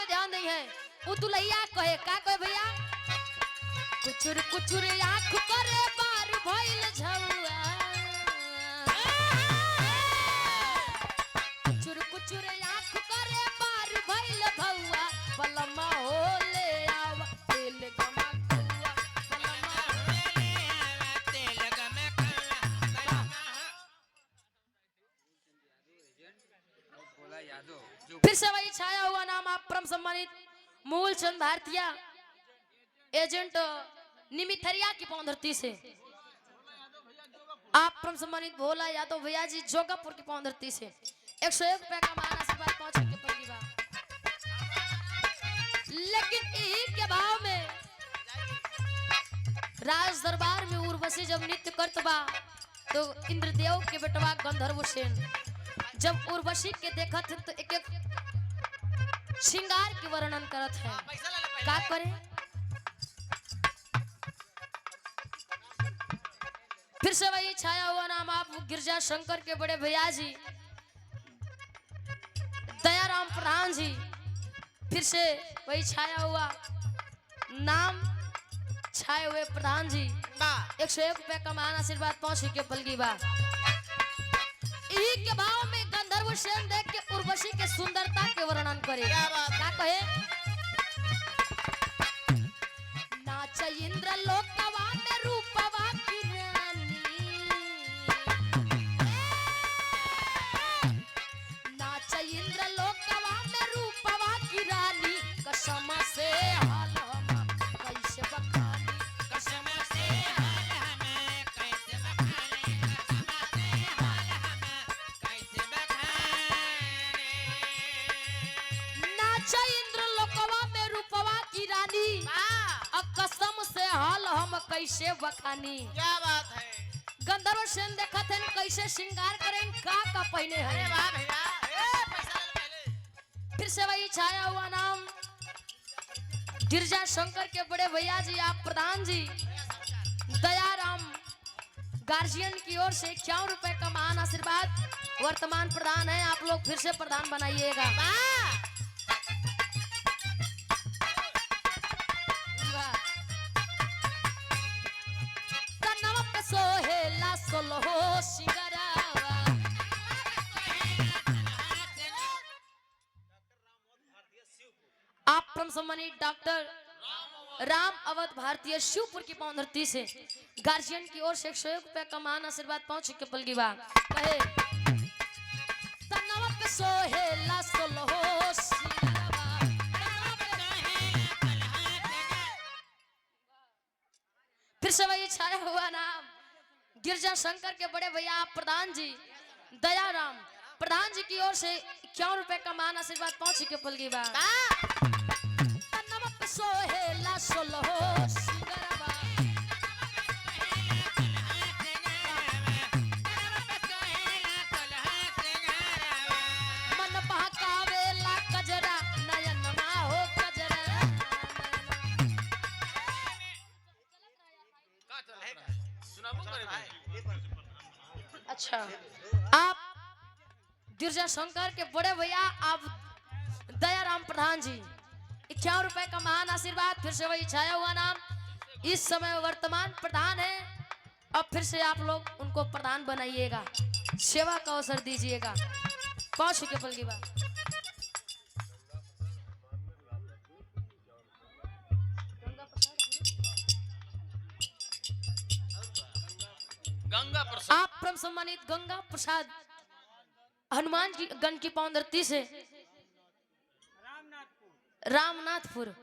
पे ध्यान नहीं है। वो तुलैया कहे का कहे भैया, कुचुर कुचुर आँख करे बार भइल झौआ, कुचुर कुचुर आँख करे बार भइल भौआ, बलमा हो ले आवा तेल गमा कौआ, बलमा हो ले आवा तेल गमा कौआ। फिर से वही छाया हुआ नाम आप परम सम्मानित मूलचंद भारतीय एजेंट निमिथरिया की पौंधरती से आप परम सम्मानित भोला यादव भैया जी जोगापुर की पौंधरती से 101 रुपए का मान आशीर्वाद पहुंच के पहली बार। लेकिन यही के भाव में राज दरबार में उर्वशी जब नृत्य करत बा तो इंद्रदेव के बेटवा गंधर्व सेन जब उर्वशी के देखत है तो एक एक श्रृंगार के वर्णन करत है। का करे फिर से वही छाया हुआ नाम आप गिरजा शंकर के बड़े भैया जी दयाराम प्रधान जी। फिर से वही छाया हुआ नाम छाए हुए प्रधान जी 101 रुपए का मान आशीर्वाद पहुंच के पलगी बा। यही के भाव में गंधर्व सेन देख के उर्वशी के सुंदरता के वर्णन करे। क्या कहे, नाच इंद्र लोकवा में रूपवा की रानी, नाच इंद्र लोकवा में रूपवा की रानी, कसम से हाल हम कैसे बखानी, कसम से हाल हम कैसे बखानी, कसम से हाल हम कैसे बखानी। नाच इंद्र लोकवा में रूपवा की रानी, कसम से हाल हम कैसे बखानी। क्या बात है, गंधर्व सेन देखा थे कैसे श्रृंगार करें का पहने हैं। अरे वाह भैया, पैसा ले पहले। फिर से वही छाया हुआ नाम गिरजा शंकर के बड़े भैया जी आप प्रधान जी दयाराम गार्जियन की ओर से 51 रुपए का मान आशीर्वाद वर्तमान प्रधान है। आप लोग फिर से प्रधान बनाइएगा। सोहेला सोलहो सिंगरावा, आप परम सम्मानित डॉक्टर राम अवध भारतीय शिवपुर की पौंधरती से गार्जियन की ओर से 101 रुपए का मान आशीर्वाद पहुंच के पलगी बा। कहे तनवा पे सोहेला सोलहो सिंगरावा, फिर से वही छाया हुआ नाम गिरजा शंकर के बड़े भैया प्रधान जी दयाराम प्रधान जी की ओर से 51 रुपए का मान आशीर्वाद पहुंच के पलगी बा। सोहेला सोलहो सिंगरावा, मन बहकावेला कजरा नयनमा हो कजरा। अच्छा आप गिरजा शंकर के बड़े भैया आप दयाराम प्रधान जी 51 रुपए का महान आशीर्वाद। फिर से वही छाया हुआ नाम इस समय वर्तमान प्रधान है। अब फिर से आप लोग उनको प्रधान बनाइएगा, सेवा का अवसर दीजिएगा। पहुंच के पलगी बा। गंगा प्रसाद आप परम सम्मानित गंगा प्रसाद हनुमान जी गण की पौंधरती से रामनाथपुर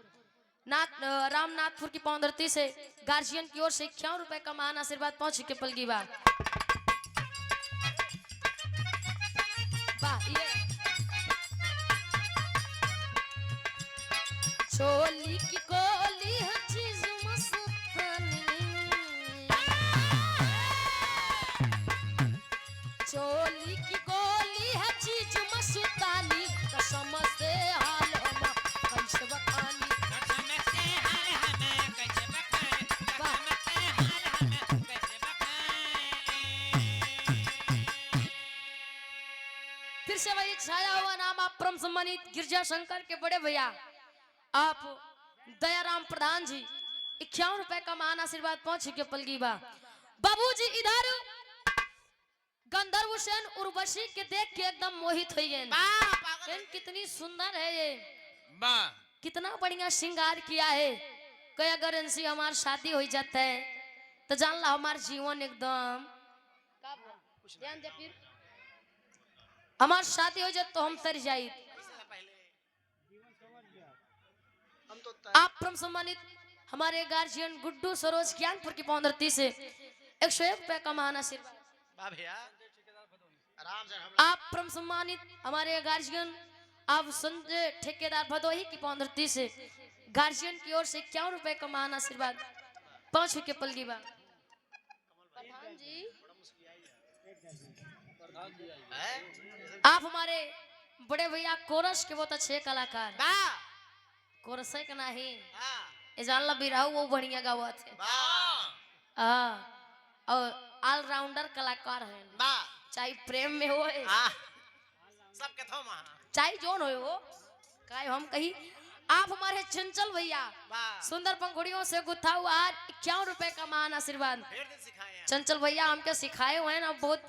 की पौंधरती से गार्जियन की ओर से 51 रुपए का महान आशीर्वाद पहुंच के पलगी बा। चोली की कोली है चीज मस्तानी, चोली की गोली है चीज मस्तानी, कसम से हाल हम कैसे बखानी, कसम से हाल हम कैसे बखानी, कसम से हाल हम कैसे बखानी। फिर से वही छाया हुआ नाम आप परम सम्मानित गिरजा शंकर के बड़े भैया आप दयाराम प्रधान जी 51 रुपए का महान आशीर्वाद पहुंच चुके पलगी बा। बाबूजी इधर गंधर्व सेन उर्वशी के देख के एकदम मोहित हो गए। वाह पागल सेन कितनी सुंदर है ये, वाह कितना बढ़िया श्रृंगार किया है। कई अगर इनसे हमार शादी हो जाता है तो जान ला हमार जीवन एकदम ध्यान दे, फिर हमार शादी हो जाए तो हम तर जाए। पैसा पहले हम तो आप परम सम्मानित हमारे गार्जियन गुड्डू सरोज ज्ञानपुर की पौंदरती से 101 रुपए का महान आशीर्वाद। वाह भैया आराम से हम आप परम सम्मानित हमारे गार्जियन आप संजय ठेकेदार भदोही की पौंदरती से गार्जियन की ओर से 51 रुपए का महान आशीर्वाद 5 के पलगी बा। प्रधान जी हैं? आप हमारे बड़े भैया कोरस के बहुत अच्छे कलाकार। वाह कोरस है कि नहीं हाँ ये जान ला बिराहू वो बढ़िया गावा थे। वाह और ऑलराउंडर कलाकार है, वाह चाहे प्रेम में हो हाँ सबके थो वहाँ चाहे जोन हो काय हम कही। आप हमारे चंचल भैया वाह सुंदर पंखुड़ियों से गुथा हुआ 51 रुपए का महान आशीर्वाद। ढेर दिन सिखाए हैं चंचल भैया हमके सिखाए हुए हैं ना, बहुत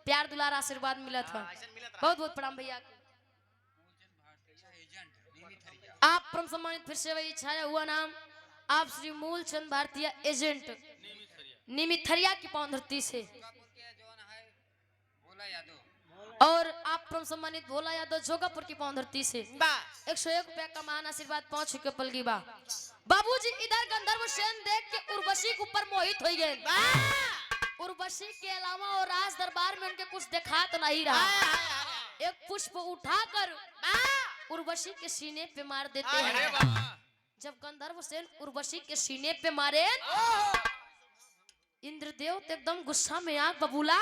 प्यार दुलार आशीर्वाद मिला था। ऐसा मिलत रहा बहुत बहुत प्रणाम भैया। आप परम सम्मानित फिर से वही छाया हुआ नाम आप श्री मूलचंद भारतीय एजेंट निमिथरिया की पौंधरती से और आप परम सम्मानित भोला यादव जोगापुर की पौंधरती से वाह 101 रुपए का महान आशीर्वाद पहुंच चुके पलगी बा। बाबूजी इधर गंधर्व सेन देख के उर्वशी के ऊपर मोहित हो गए। वाह उर्वशी के अलावा और राज दरबार में उनके कुछ देखा तो नहीं रहा। एक पुष्प उठाकर उर्वशी के सीने पे मार देते अरे हैं। वाह जब गंधर्व सेन उर्वशी के सीने पे मारे इंद्रदेव तो एकदम गुस्सा में आग बबूला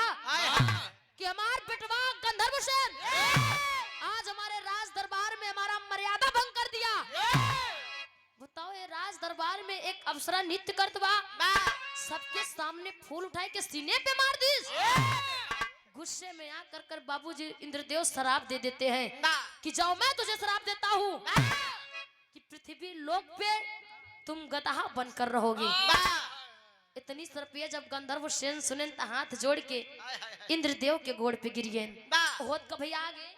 कि हमार बेटवा गंधर्व सेन आज हमारे राज दरबार में हमारा मर्यादा भंग कर दिया। बताओ ये राज दरबार में एक अप्सरा नृत्य करत बा, सबके सामने फूल उठाए के सीने पे मार दी। गुस्से में आकर कर बाबूजी इंद्रदेव शराब दे देते हैं कि जाओ मैं तुझे शराब देता हूँ कि पृथ्वी लोक पे तुम गदहा बनकर रहोगे। इतनी सरपिया जब गंधर्व सेन सुने तो हाथ जोड़ के इंद्रदेव के गोड़ पे गिर गए। होत का भैया आगे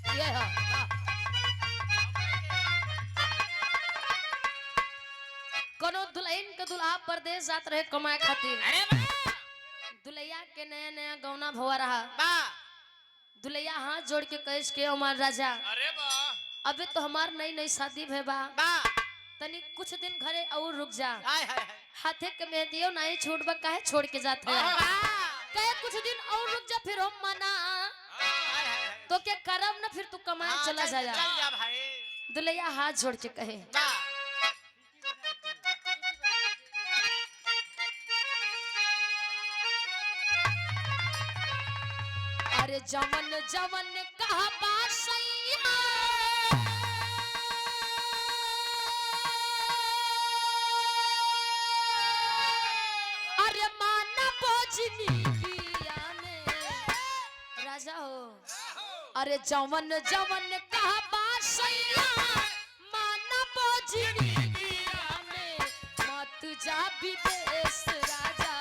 ये है, हाँ। कोनो दुल्हन के दुल्हा परदेश जात रहे कमाए खातिर। अरे वाह दुल्हैया के नया नया गौना भवा रहा। दुल्हैया हाथ जोड़ के कह के हमार राजा अरे वाह अबे तो हमार नई नई शादी भे बा, तनी कुछ दिन घरे और रुक जा। हाथे के मेहंदियों नहीं छूट बा काहे छोड़ के जाते हैं। कहे कुछ दिन और रुक जा फिर हम मना तो क्या करब ना फिर तू कमाए चला जाया। दुल्हैया हाथ जोड़ के कहे अरे जवन जवन कहा बात सही है अरे माना बोझनी किया में राजा हो। अरे जवन जवन कहा बात सही है माना बोझनी किया में मत जा विदेश राजा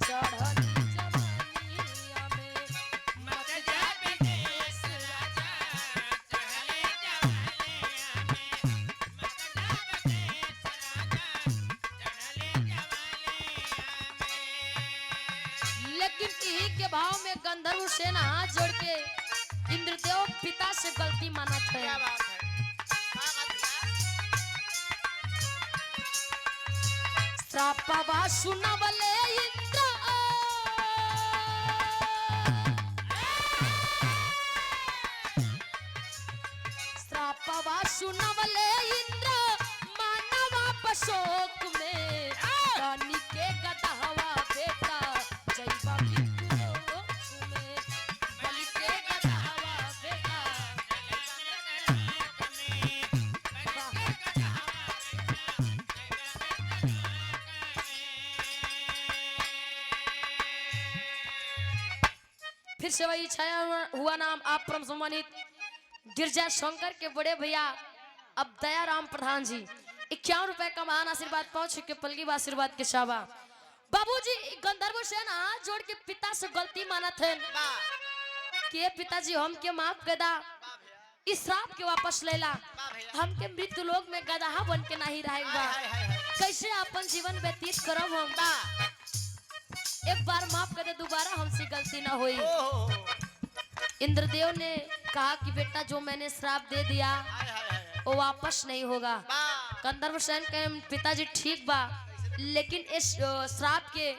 चढ़ल जवानिया में मत जा विदेश राजा चढ़ल जवानिया में मत जा विदेश राजा चढ़ल जवानिया में। लेकिन इही के भाव में गंधर्व सेन हाथ जोड़ के इंद्रदेव पिता से गलती मानत है। श्रापवा सुनवले इंद्र श्रापवा सुनवले इंद्र मानवा बशोक में रानी के गदहवा बेटा जैवा मृत्युलोक में बलि के गदहवा बेटा फिर से वही छाया हुआ नाम आप परम सम्मानित गिरजा शंकर के बड़े भैया अब दयाराम प्रधान जी 51 रुपए का महान आशीर्वाद पहुंच के पलगी आशीर्वाद के शाबा बाबूजी गंधर्व सेन हाथ जोड़ के पिता से गलती माना थे कि पिताजी हम के माफ कर दा इस श्राप के वापस लेला हमके मृत्यु लोक में गदहा बन के नहीं रहेगा कैसे अपन जीवन व्यतीत करब हम एक बार माफ कर दे दोबारा हमसे गलती ना हुई इंद्रदेव ने कहा कि बेटा जो मैंने श्राप दे दिया वो वापस नहीं होगा गंधर्व सेन के पिताजी ठीक बा लेकिन इस श्राप के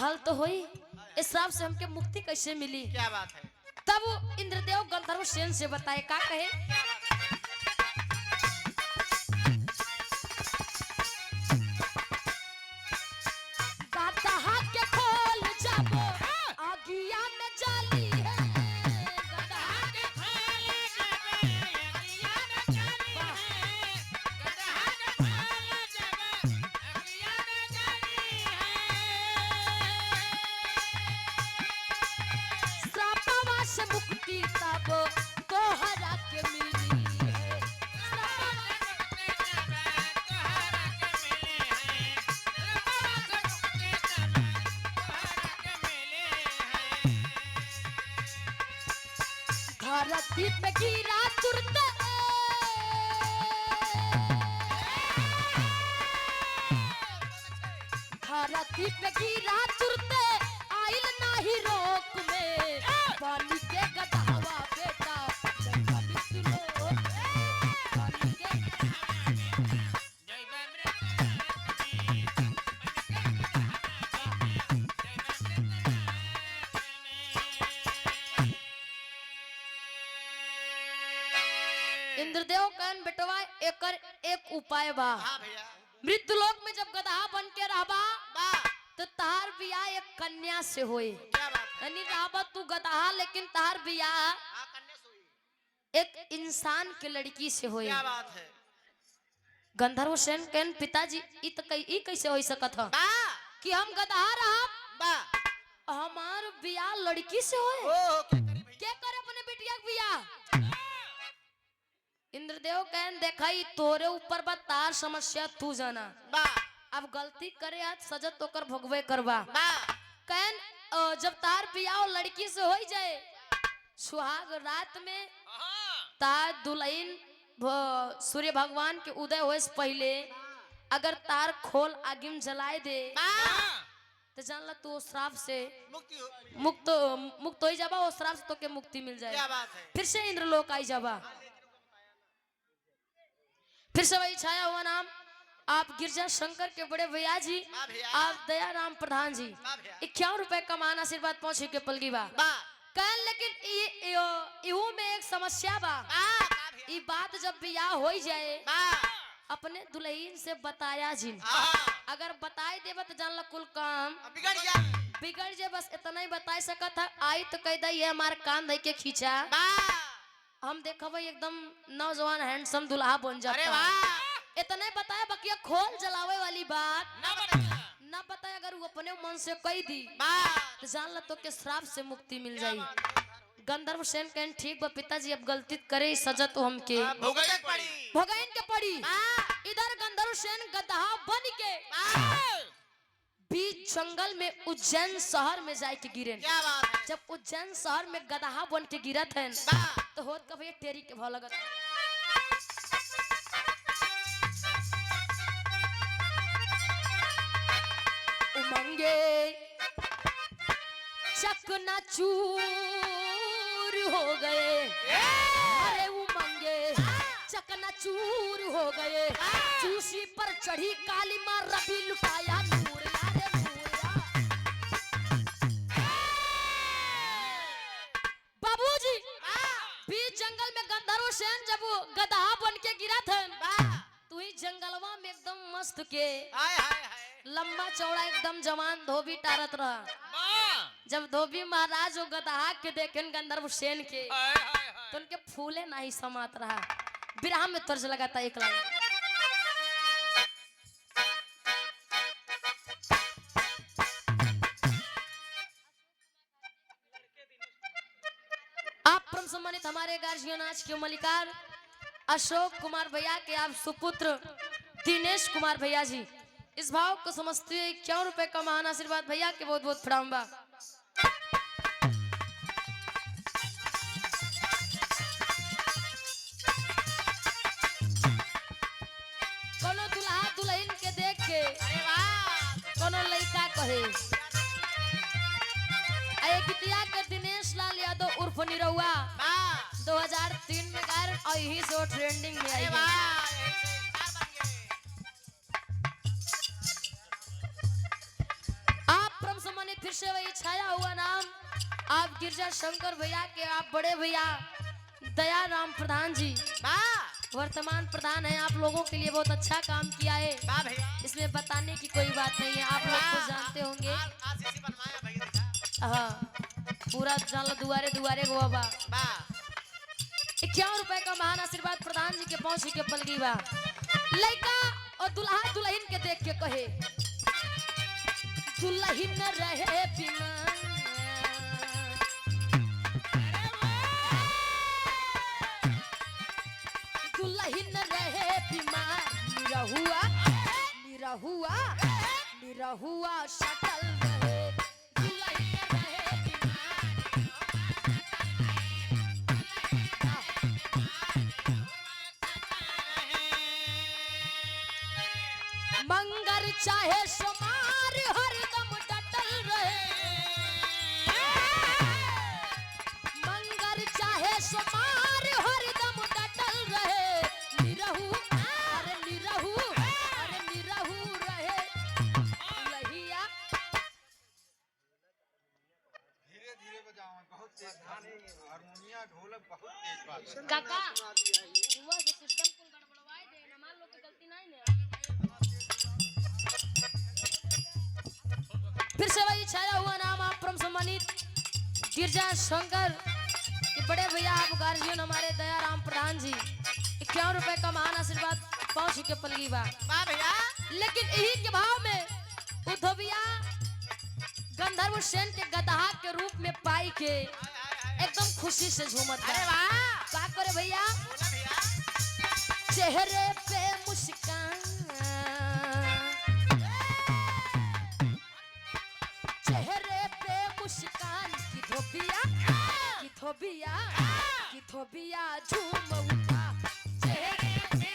हल तो हुई इस श्राप से हमके मुक्ति कैसे मिली क्या बात है तब इंद्रदेव गंधर्व सेन से बताए का कहे गदहा के खोल जाबो आगिया में जाली है गदहा के खोल जाबो आगिया में जाली है गदहा के खोल जाबो आगिया में जाली है श्रापवा से मुक्ति तब तोहरा के मिली है धरती पे गिरा तुरंत धरती पे गिरा तुरंत आइल नाही रोक में पानी के गदहवा बेटा मृत्यु लोक पानी के इंद्रदेव कहन बेटवा एकर एक उपाय बा हाँ भैया मृत्यु लोक में जब गदहा बन के रहबा बा तो तहार बियाह एक कन्या से होए क्या बात है यानी रहबा तू गदहा लेकिन तहार बियाह हाँ कन्या सोई एक इंसान के लड़की से होए क्या बात है गंधर्व सेन कहन पिताजी ई कैसे हो सकत ह बा कि हम गदहा रहब बा हमार बियाह लड़की से होए ओ क्या करे भैया के करे अपने बिटिया के बियाह इंद्रदेव कहन देखाई तोरे ऊपर बा तार समस्या तू जाना बा अब गलती करे आज सजत होकर भोगवे करवा बा कहन जब तार बियाह लड़की से हो जाए सुहाग रात में तार दुल्हन सूर्य भगवान के उदय होए से पहले अगर तार खोल आगे में जलाए दे बा तो जान ला तू श्राप से मुक्ति हो मुक्त हो जाबा वो श्राप से तो के मुक्ति मिल जाए क्या बात है फिर से इंद्रलोक आई जाबा फिर से वही छाया हुआ नाम आप गिरजा शंकर के बड़े भैया जी बा भैया आप दयाराम प्रधान जी बा भैया 51 रुपए का मान आशीर्वाद पहुंचे के पलगी बा बा कहन लेकिन इहू में एक समस्या बा बा भैया ई बात जब बियाह हो जाए बा अपने दुल्हन से बताया जी अगर बताए देबा तो जान ला कुल काम बिगड़ जा बिगड़ जे बस इतना ही बता सकत है आई तो कह दई ये हमार कान धई के खींचा बा हम देखब एकदम नौजवान हैंडसम दुल्हा बन अरे जाता वाह इतना ही बताया बकिया खोल जलावे वाली बात ना बता ना बताए अगर वो अपने मन से कह दी बा तो जान ला तो के श्राप से मुक्ति मिल जाई गंधर्व सेन कहन ठीक बा पिताजी अब गलती करे सजा तो हमके भोगने पड़ी भोगाइन के पड़ी इधर गंधर्व सेन गदहा बन के बीच जंगल में उज्जैन शहर में जाए के गिरे क्या बात है जब उज्जैन शहर में गदहा बन के गिरत है बा तो होत कभी टेरी के भाव लगत उमंगे चकना चूर हो गए अरे उमंगे चकना चूर हो गए चूसी पर चढ़ी काली माँ रवि लुटाया नूर यारे नूर बाबूजी बीच जंगल में गंधर्व सेन जब वो गदहा बन के गिरा था तू ही जंगलवा में एकदम मस्त के हाय हाय हाय लंबा चौड़ा एकदम जवान धोबी टारत रहा जब धोबी महाराज वो गदहा के देखे गंधर्व सेन के तो उनके फूले नहीं समात रहा बिरहा में तर्ज लगाता एक लाइन परम सम्मानित हमारे गार्जियन आज के मलिकार अशोक कुमार भैया के आप सुपुत्र दिनेश कुमार भैया जी इस भाव को समझते हुए 51 रुपए का महान आशीर्वाद भैया के बहुत बहुत प्रणाम बा। कोनो दुल्हा दुल्हन के देख के अरे वाह कोनो लड़का कहे आए गीतिया के दिनेश लाल यादव उर्फ निरहुआ वाह 2003 में गायन और यही से ट्रेंडिंग में आई अरे है। वाह यही से स्टार बन गए। आप परम सम्मानित फिर से वही छाया हुआ नाम आप गिरजा शंकर भैया के आप बड़े भैया दयाराम प्रधान जी वाह वर्तमान प्रधान है। आप लोगों के लिए बहुत अच्छा काम किया है, वाह भैया इसमें बताने की कोई बात नहीं है, आप लोग तो जानते होंगे। आशीष बनवाया भैया देखा हाँ पूरा जान दुआरे दुआरे गो बाबा वाह 51 रुपए का महान आशीर्वाद प्रधान जी के पहुंच के पलगी बा। लड़का और दुल्हा दुल्हन के देख के कहे दुल्हन रहे बिना दुल्हन रहे बीमार निरहुआ निरहुआ निरहुआ शटल रहे दुल्हन रहे बीमार मंगर चाहे सोमार हरदम डटल रहे मंगर चाहे सोमार हरदम डटल रहे निरहु अरे निरहु रहे लहिया धीरे धीरे बजाओ बहुत तेज गाने हारमोनिया ढोलक बहुत तेज बात काका हुआ से सिस्टम को गड़बड़वाए दे ना मान लो कि गलती नहीं ने फिर से वही छाया हुआ नाम आप परम सम्मानित गिरजा शंकर के बड़े भैया आप गार्जियन हमारे दयाराम प्रधान जी 51 रुपए का महान आशीर्वाद पहुंच के पलगी बा। वाह भैया लेकिन यही के भाव में उद्धविया गंधर्व सेन के गदहा के रूप में पाई के एकदम खुशी से झूमत अरे बा। वाह का करे भैया बोला भैया चेहरे पे मुस्कान चेहरे पे मुस्कान की थोबिया झूम उठा चेहरे पे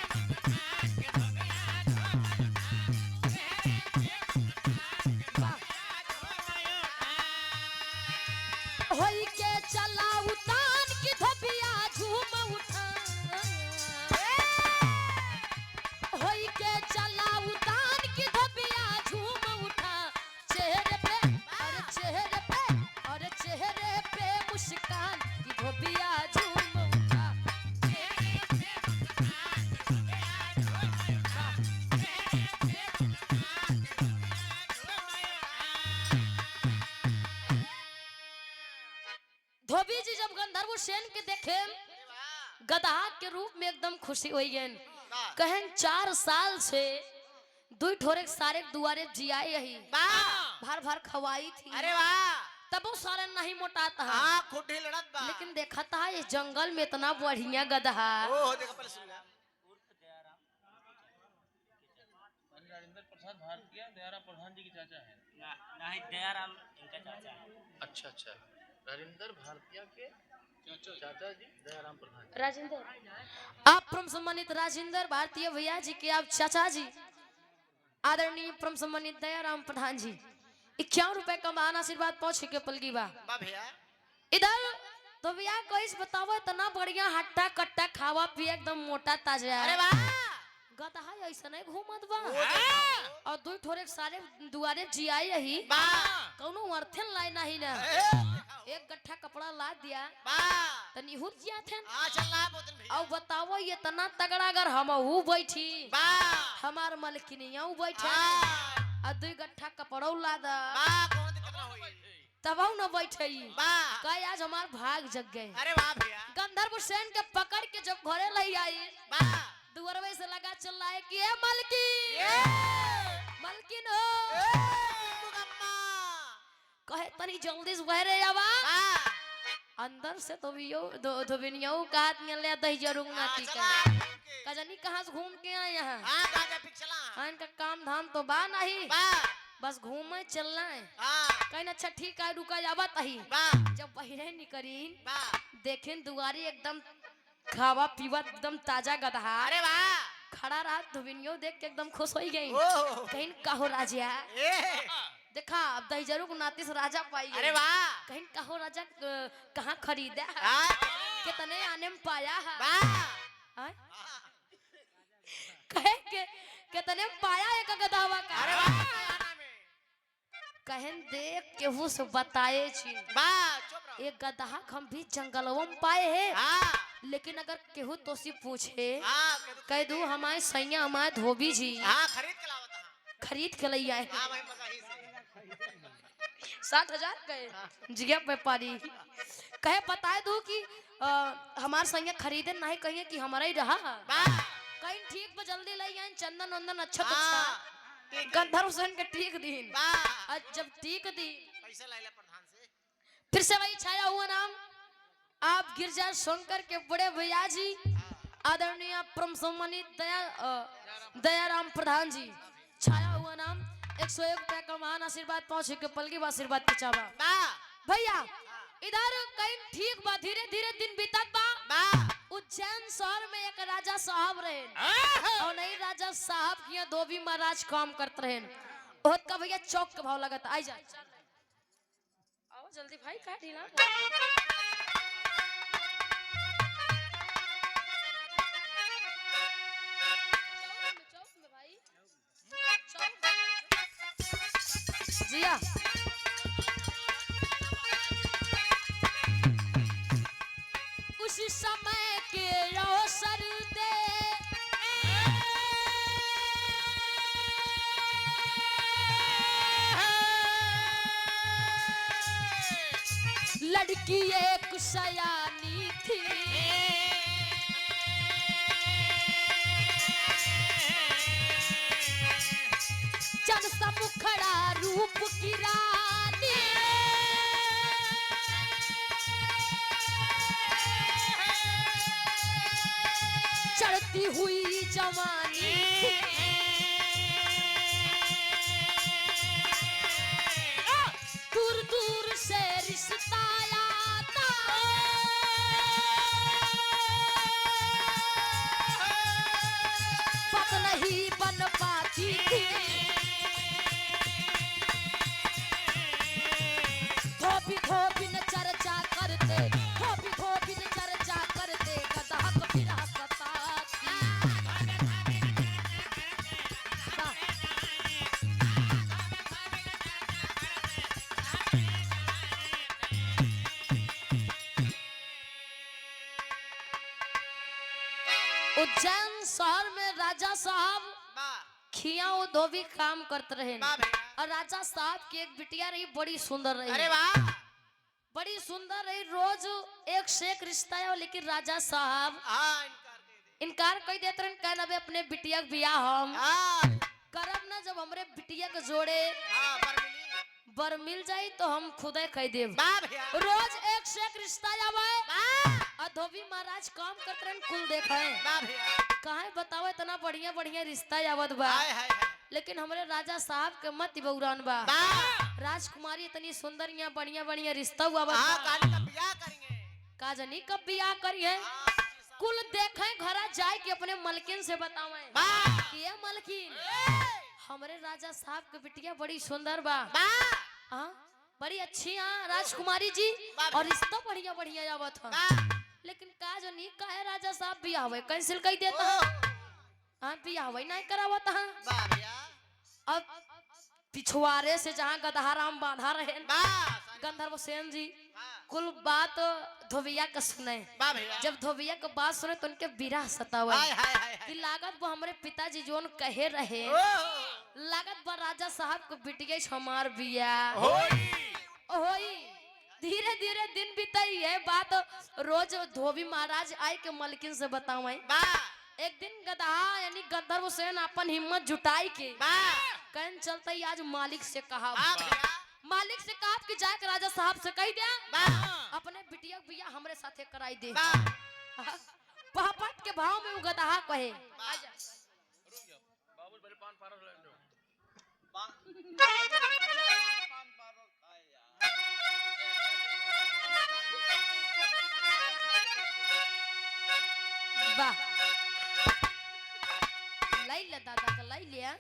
होई के चला उतान की थोबिया झूम उठा होई के चला उतान की थोबिया झूम उठा चेहरे पे मुस्कान की धोबिया झूम उठा धोबी जी जब गंधर्व सेन के देखे गदहा के रूप में एकदम खुशी हुई गए कहन 4 साल से दुई ठोरे सारे दुआरे जियाई यही वाह भर भर खवाई थी अरे वाह तब वो सारे नहीं मोटाता है हाँ खुटी लड़त बा लेकिन देखा था इस जंगल में इतना बढ़िया गदहा ओ देखा पहले सुन ले राजेंद्र प्रसाद भारतीय दयाराम प्रधान जी के चाचा है। नहीं दयाराम इनका चाचा है। अच्छा अच्छा राजेंद्र भारतीय के चाचा जी दयाराम प्रधान। राजेंद्र आप परम सम्मानित राजेंद्र भारतीय भैया जी के आप चाचा जी आदरणीय परम सम्मानित दयाराम प्रधान जी 51 रुपए का महान आशीर्वाद पहुंच के पलगी बा। वाह भैया इधर तो भैया कोई बताओ इतना बढ़िया हट्टा कट्टा खावा पिए एकदम मोटा ताजा अरे वाह गदहा ऐसा नहीं घूमत बा ओ देखा और दुई ठोरे सारे दुआरे जियाई रही वाह कौनो अर्थन लाई नहीं ना एक गट्ठा कपड़ा ला दिया वाह तो निहुर जिया थे हाँ चल रहा बोतल भैया और बताओ ये तना तगड़ा अगर हम हूँ बैठी वाह हमार मलकिनिया बैठे वाह और दुई गट्ठा कपड़ो ला दा वाह कौन दिक्कत ना हुई तब न बैठे वाह कहे आज हमार भाग जग गए अरे वाह भैया गंधर्व सेन के पकड़ के जब घरे लई आई वाह दुअरवे से लगा चल रहा है कि ए मलकिन मलकिन हो मुगम्मा कहे तनी जल्दी से बहरे आवा वाह अंदर से धोबिनियो का हाथ में ले दही जरूर नाती का का जानी कहाँ से घूम के आए यहाँ हाँ गाजा पिछला हाँ इनका काम धाम तो बा नहीं बा बस घूमे चलना है हाँ कहीं ना अच्छा ठीक है रुका जावा तही बा जब बहिरे निकरी बा देखें दुआरी एकदम खावा पीवा एकदम ताजा गदहा अरे वाह खड़ा रहा धोबिनियो देख के एकदम खुश हो गई ओह कहीं कहो राजा ए देखा अब दही जरूर नाती से राजा पाई अरे वाह कहीं कहो राजा कहाँ खरीदा है हाँ कितने आने में पाया है वाह आय? कहे के कितने में पाया है का गदावा का अरे वाह गाना में कहन देख केहू से बताए छी वाह चुप रहो एक गदहा हम भी जंगलवा में पाए हैं हाँ लेकिन अगर केहू तो सी पूछे हाँ कह दू हमारे सैया हमारे धोबी जी हाँ खरीद के लावत हाँ खरीद के ले आए हाँ भाई मजा ही से 60,000 कहे जिया व्यापारी कहे बताए दू कि हमार सैया खरीदे नहीं कहिए कि हमारा ही रहा वाह कहीं ठीक पर जल्दी ले आए चंदन वंदन अच्छा तो हाँ अच्छा गंधर हुसैन के टीक दिन वाह आज जब टीक दी पैसा ले ले प्रधान से फिर से वही छाया हुआ नाम आप गिरजा शंकर के बड़े भैया जी आदरणीय परम सम्मानित दयाराम प्रधान जी छाया हुआ नाम 101 रुपया का महान आशीर्वाद पहुंचे के पलगी आशीर्वाद के चावा वाह भैया इधर कहीं ठीक बा धीरे धीरे दिन बीतत बा वाह उज्जैन शहर में एक राजा साहब रहे और नहीं राजा साहब की धोबी महाराज काम करते रहे बहुत का भैया चौक के भाव लगता आई जा आओ जल्दी भाई का ढीला चौक में भाई जिया उसी समय के अवसर दे लड़की एक सयानी थी चंद सा मुखड़ा रूप की रानी चढ़ती हुई जवानी दूर दूर से रिश्ता आता बात नहीं बन पाती थी धोबी धोबी न चर्चा करते धोबी धोबी न चर्चा करते गदहा कबीरा सता उज्जैन शहर में राजा साहब वाह खिया वो धोबी काम करते रहे वाह भैया और राजा साहब की एक बिटिया रही बड़ी सुंदर रही अरे वाह बड़ी सुंदर रही रोज एक से एक रिश्ता है लेकिन राजा साहब हाँ इनकार इनकार दे दे कह देते रहे कहना बे अपने बिटिया के बियाह हम हाँ करब ना जब हमरे बिटिया के जोड़े हाँ पर मिली बर मिल जाई तो हम खुदे कह देव वाह भैया रोज एक से एक रिश्ता आवे वाह और धोबी महाराज काम करते रहे कुल देखे वाह भैया कहा बताओ इतना बढ़िया बढ़िया रिश्ता आवत बा हाय हाय हाय लेकिन हमारे राजा साहब के मत बउरान बा वाह राजकुमारी इतनी सुंदर यहाँ बढ़िया बढ़िया रिश्ता हुआ बा हाँ काली का ब्याह करेंगे का जानी कब बियाह करिए हाँ, कुल देखे घर जाए के अपने मलकिन से बतावे वाह कि ये मलकिन ए, हमारे राजा साहब के बिटिया बड़ी सुंदर बा वाह हाँ बड़ी अच्छी हाँ राजकुमारी जी और रिश्ता बढ़िया बढ़िया आवत है वाह लेकिन का जो नी का है राजा साहब बियाह कैंसिल कर देता है हाँ बियाह नहीं करावता है वाह भैया अब पिछवाड़े से जहाँ गदहाराम बांधा रहे वाह गंधर्व सेन जी हाँ, कुल बात धोबिया का सुने वाह भैया जब धोबिया का बात सुने तो उनके विरह सतावा हाय हाय हाय कि हाय लागत वो हमारे पिताजी जोन कहे रहे ओह, लागत बा राजा साहब को बिटिया हमार बिया होई होई धीरे धीरे दिन बीताई है बात रोज धोबी महाराज आए के मलकिन से बतावे वाह एक दिन गदहा यानी गंधर्व सेन अपन हिम्मत जुटाई के वाह कहन चलते ही आज मालिक से कहा वाह भैया मालिक से कहा कि जाके राजा साहब से कह दिया वाह अपने बिटिया बिया हमरे साथे कराई दे। वाह पहापट के भाव में उ गदहा कहे आजा। रुक जाओ बाबू बड़े पान पारस ले लो वाह लाई ले दादा का लाई लिया।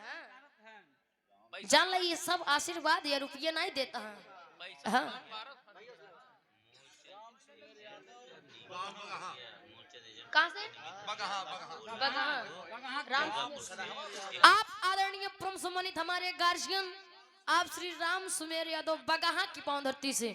हाँ। जान ले ये सब आशीर्वाद या रुपये नहीं देता है। पैसा हाँ। पारस कहाँ से? बगहा बगहा राम। आप आदरणीय परम सम्मानित हमारे गार्जियन आप श्री राम सुमेर यादव बगहा की पावन धरती से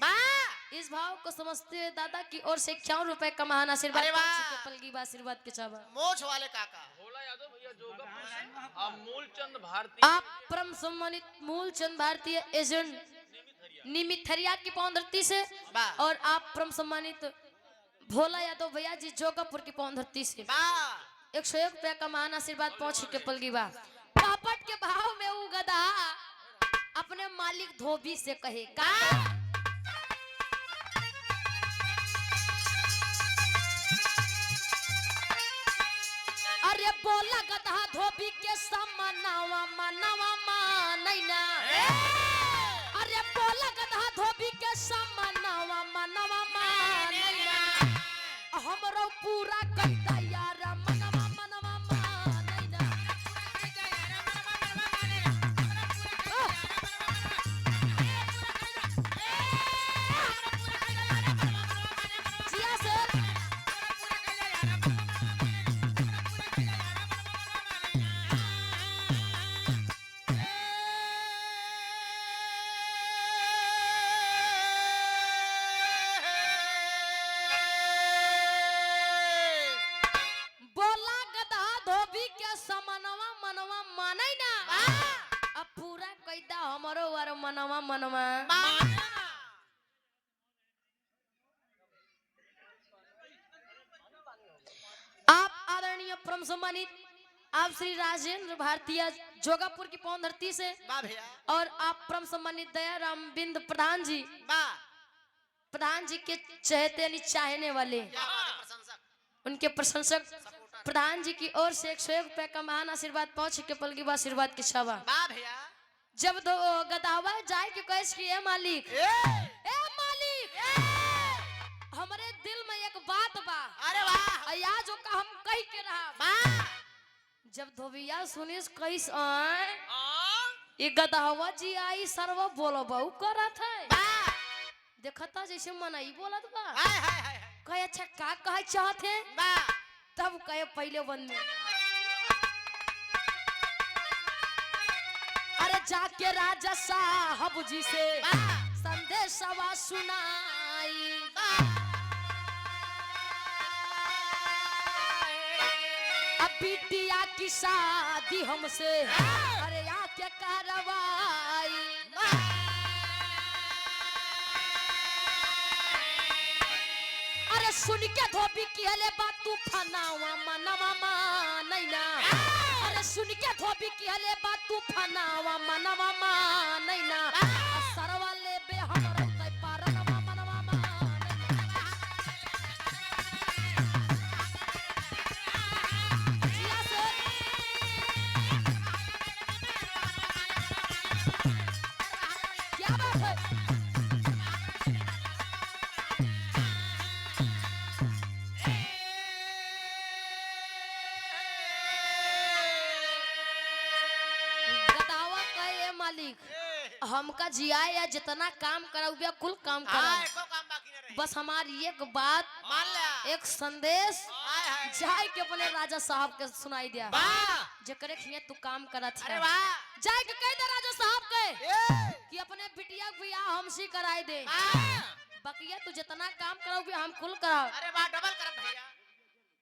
इस भाव को समझते हुए दादा की ओर से 51 रुपए का महान आशीर्वाद अरे वाह। के पलगी बा आशीर्वाद के चावा। मोछ वाले काका भोला यादव भैया जोगापुर से और मूलचंद भारती आप परम सम्मानित मूलचंद भारतीय एजेंट निमिथरिया की पावन धरती से वाह। और आप परम सम्मानित भोला यादव भैया जी जोगापुर की पावन धरती से वाह 101 रुपया का महान आशीर्वाद पहुंच के पलगी बा। पापट के भाव में उ गधा अपने मालिक धोबी से कहे का अरे बोला गधा धोबी के समनावा मनवा मानैना। अरे बोला गधा धोबी के समनावा मनवा मानैना। हमरो पूरा कइता यार मनवा मनवा मानैना। जिया सर बोला गधा धोबी के समनवा मनवा मानै ना। अब पूरा कइदा हमरो वार मनवा मनवा। आप आदरणीय परम सम्मानित आप श्री राजेंद्र भारतीय जोगापुर की पावन धरती से वाह भैया और आप परम सम्मानित दयाराम बिंद प्रधान जी वाह प्रधान जी के चहेते यानी चाहने वाले क्या बात है प्रशंसक उनके प्रशंसक प्रधान जी की ओर से 101 रुपए का महान आशीर्वाद पहुंच के पलगी बा आशीर्वाद के छावा। वाह भैया जब दो गदावा जाए के कह कि ए मालिक हमारे दिल में एक बात बा अरे वाह अया जो का हम कह के रहा। वाह जब धोबिया सुनिस कैस ये गदावा जी आई सर्व बोलो बहु करत है वाह देखता जैसे मनाई बोलत बा हाय हाय हाय कहे अच्छा का कहे चाहत है वाह तब कहे पहले बंदे अरे जाके राजा साहब जी से संदेशवा सुनाई। अब बिटिया की शादी हमसे अरे आके कार्रवाई। अरे सुन के धोबी की हले बात तू फनावा मनवा मानैना। अरे सुन के धोबी की हले बात तू फनावा मनवा मानैना। सरवा लेबे हमरो तै पारनवा मनवा मानैना। जिया से क्या बात है मालिक हमका जिया या जितना काम कराऊ कुल काम हाय करा को काम बाकी न रही बस हमारी एक बात मान लिया एक संदेश हाय हाय जाए के अपने राजा साहब के सुनाई दिया वाह जकरे खिए तू काम करा अरे था वाह जाए के कह दे राजा साहब के ए कि अपने बिटिया के बियाह हमसे कराई दे वाह बकिया तू जितना काम कराऊ हम कुल कराओ। अरे वाह डबल करम भैया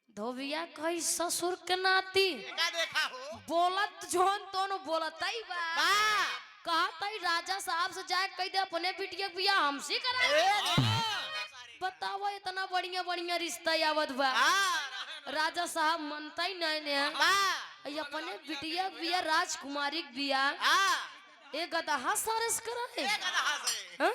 धोबिया कही ससुर के नाती क्या देखा हो बोलत जोन तोन बोलत ही बा वाह कहा तई राजा साहब से जाए कह दे अपने बिटिया के बियाह हमसे कराई ए दे। सारे बताओ इतना बढ़िया बढ़िया रिश्ता आवत बा हां राजा साहब मनता ही नहीं ने वाह ये अपने बिटिया के बिया राजकुमारी के बिया हां एक गदहा सारस कराए एक गधा से हाँ?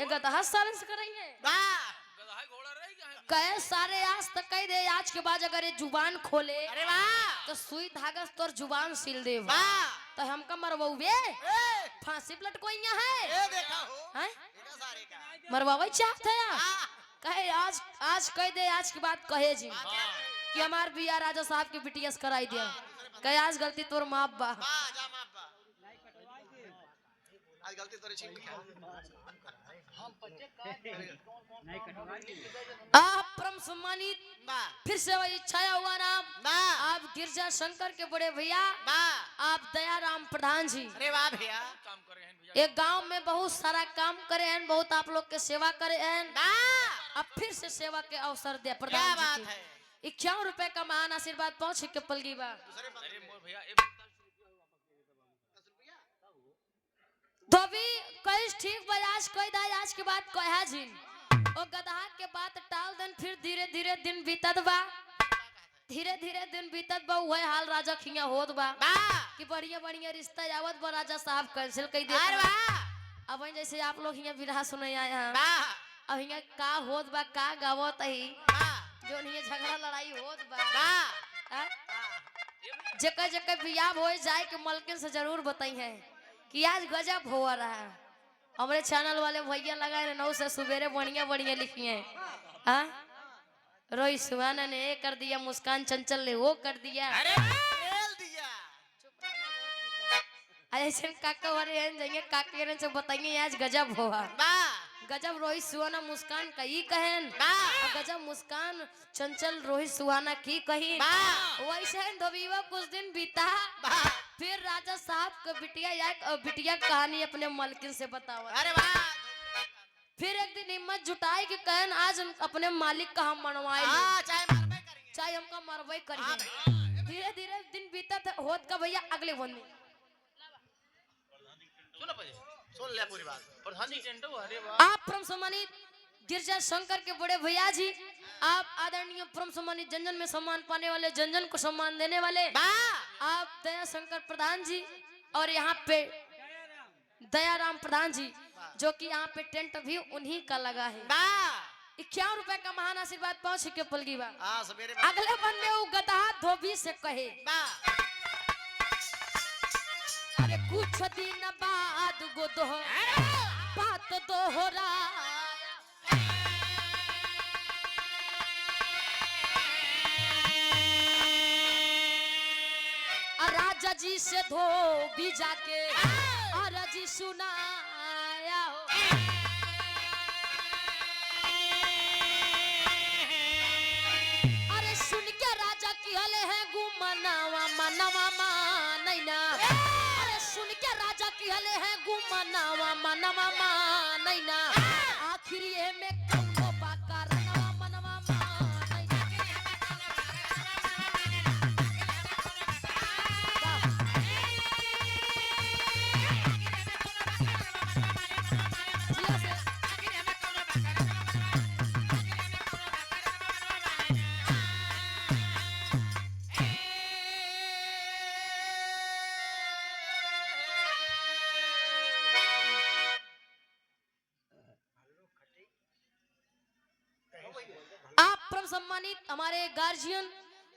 ये गधा साले से करेंगे वाह गधा घोड़ा रहेगा कहे सारे आज तक कह दे आज के बाद अगर ये जुबान खोले अरे वाह तो सुई धागा से तोर जुबान सिल दे वाह तो हमका मरवावे ए फांसी पे लटकोइया है ए देखा हो हैं देखा सारे का मरवावे चाहते हैं वाह कहे आज कह दे आज की बात कहे जी कि हमार बिया राजा साहब की बिटिया से कराई दिया कहे आज गलती तोर माप बा वाह जा मां बा आज गलती तोरे छीन क्या आप परम सम्मानित वाह फिर से वही छाया हुआ नाम वाह आप गिरजा शंकर के बड़े भैया वाह आप दयाराम प्रधान जी अरे वाह भैया काम कर रहे हैं भैया एक गांव में बहुत सारा काम करे हैं बहुत आप लोग के सेवा करे हैं वाह अब फिर से सेवा के अवसर दिया क्या प्रधान बात जी है के 51 रुपए का महान आशीर्वाद पहुंच के पलगी बा दूसरे बंदे अरे मोर भैया एक 10 रुपया तो अभी कहीं ठीक बा आज कोई दाई आज के बाद कहा जिन और गधा के बात टाल देन फिर धीरे धीरे दिन बीतत बा धीरे धीरे दिन बीतत बा वही हाल राजा खिया होत बा वाह कि बढ़िया बढ़िया रिश्ता आवत बा राजा साहब कैंसिल कर दे अरे वाह अब जैसे आप लोग यहाँ विरहा सुने आए हैं वाह अब यहाँ का होत बा का गावत ही वाह जो नहीं झगड़ा लड़ाई होत बा वाह हैं? जगह जगह बियाह हो जाए के मलकिन से जरूर बताई है कि आज गजब हो रहा है हमारे चैनल वाले भैया लगाए नौ से सुबेरे बढ़िया बढ़िया लिखी है हाँ रोहित सुहाना ने ये कर दिया मुस्कान चंचल ने वो कर दिया अरे खेल दिया ऐसे काका वाले हैं जाएंगे काके से बताएंगे आज गजब हुआ वाह गजब रोहित सुहाना मुस्कान कही कहन वाह और गजब मुस्कान चंचल रोहित सुहाना की कही वाह वैसे धोबीवा कुछ दिन बीता वाह फिर राजा साहब को बिटिया कहानी अपने मलकिन से बतावा अरे वाह फिर एक दिन हिम्मत जुटाई कि कहन आज हम अपने मालिक का हम मनवाए ले। हां चाहे मरबे करेंगे चाहे हमका मरबई हाँ करिए धीरे धीरे दिन बीता था होत का भैया अगले बंदी सुन भाई सुन ले पूरी बात प्रधान जी टेंटो अरे वाह आप परम सम्मानित गिरजा शंकर के बड़े भैया जी आप आदरणीय परम सम्मानित जनजन में सम्मान पाने वाले जनजन को सम्मान देने वाले वाह आप दया शंकर प्रधान जी और यहाँ पे दयाराम प्रधान जी जो कि यहाँ पे टेंट भी उन्हीं का लगा है वाह 51 रुपए का महान आशीर्वाद पहुंच के पलगी बा हां सवेरे अगले बंदे वो गधा धोबी से कहे वाह अरे कुछ दिन बाद गोदो बात दोहरा राजा जी से धोबी जाके अरजी सुनाया हो अरे सुन के राजा की हले है गुमनावा मनवा मानैना अरे सुन के राजा की हले है गुमनावा मनवा मानैना आखिर ये में कौनो बाका रनवा मनवा मानैना जिया से आप परम सम्मानित हमारे गार्जियन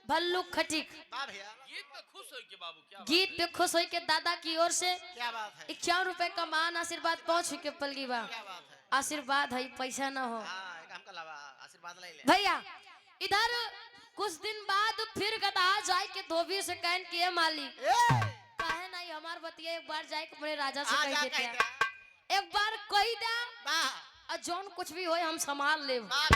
भल्लू खटिक वाह भैया गीत पे खुश हो के बाबू क्या गीत पे खुश होई के दादा की ओर से क्या बात है 51 रुपए का महान आशीर्वाद पहुंच के पलगी बा क्या बात है आशीर्वाद है पैसा ना हो हां एक हमका लावा आशीर्वाद ले ले भैया इधर कुछ दिन बाद फिर गधा जाए के धोबी से कहन किए मालिक कहे नहीं हमार बतिया एक बार जाए के अपने राजा से आ कह जा देते कह हैं दे एक बार कही दे वाह और जौन कुछ भी होए हम संभाल ले वाह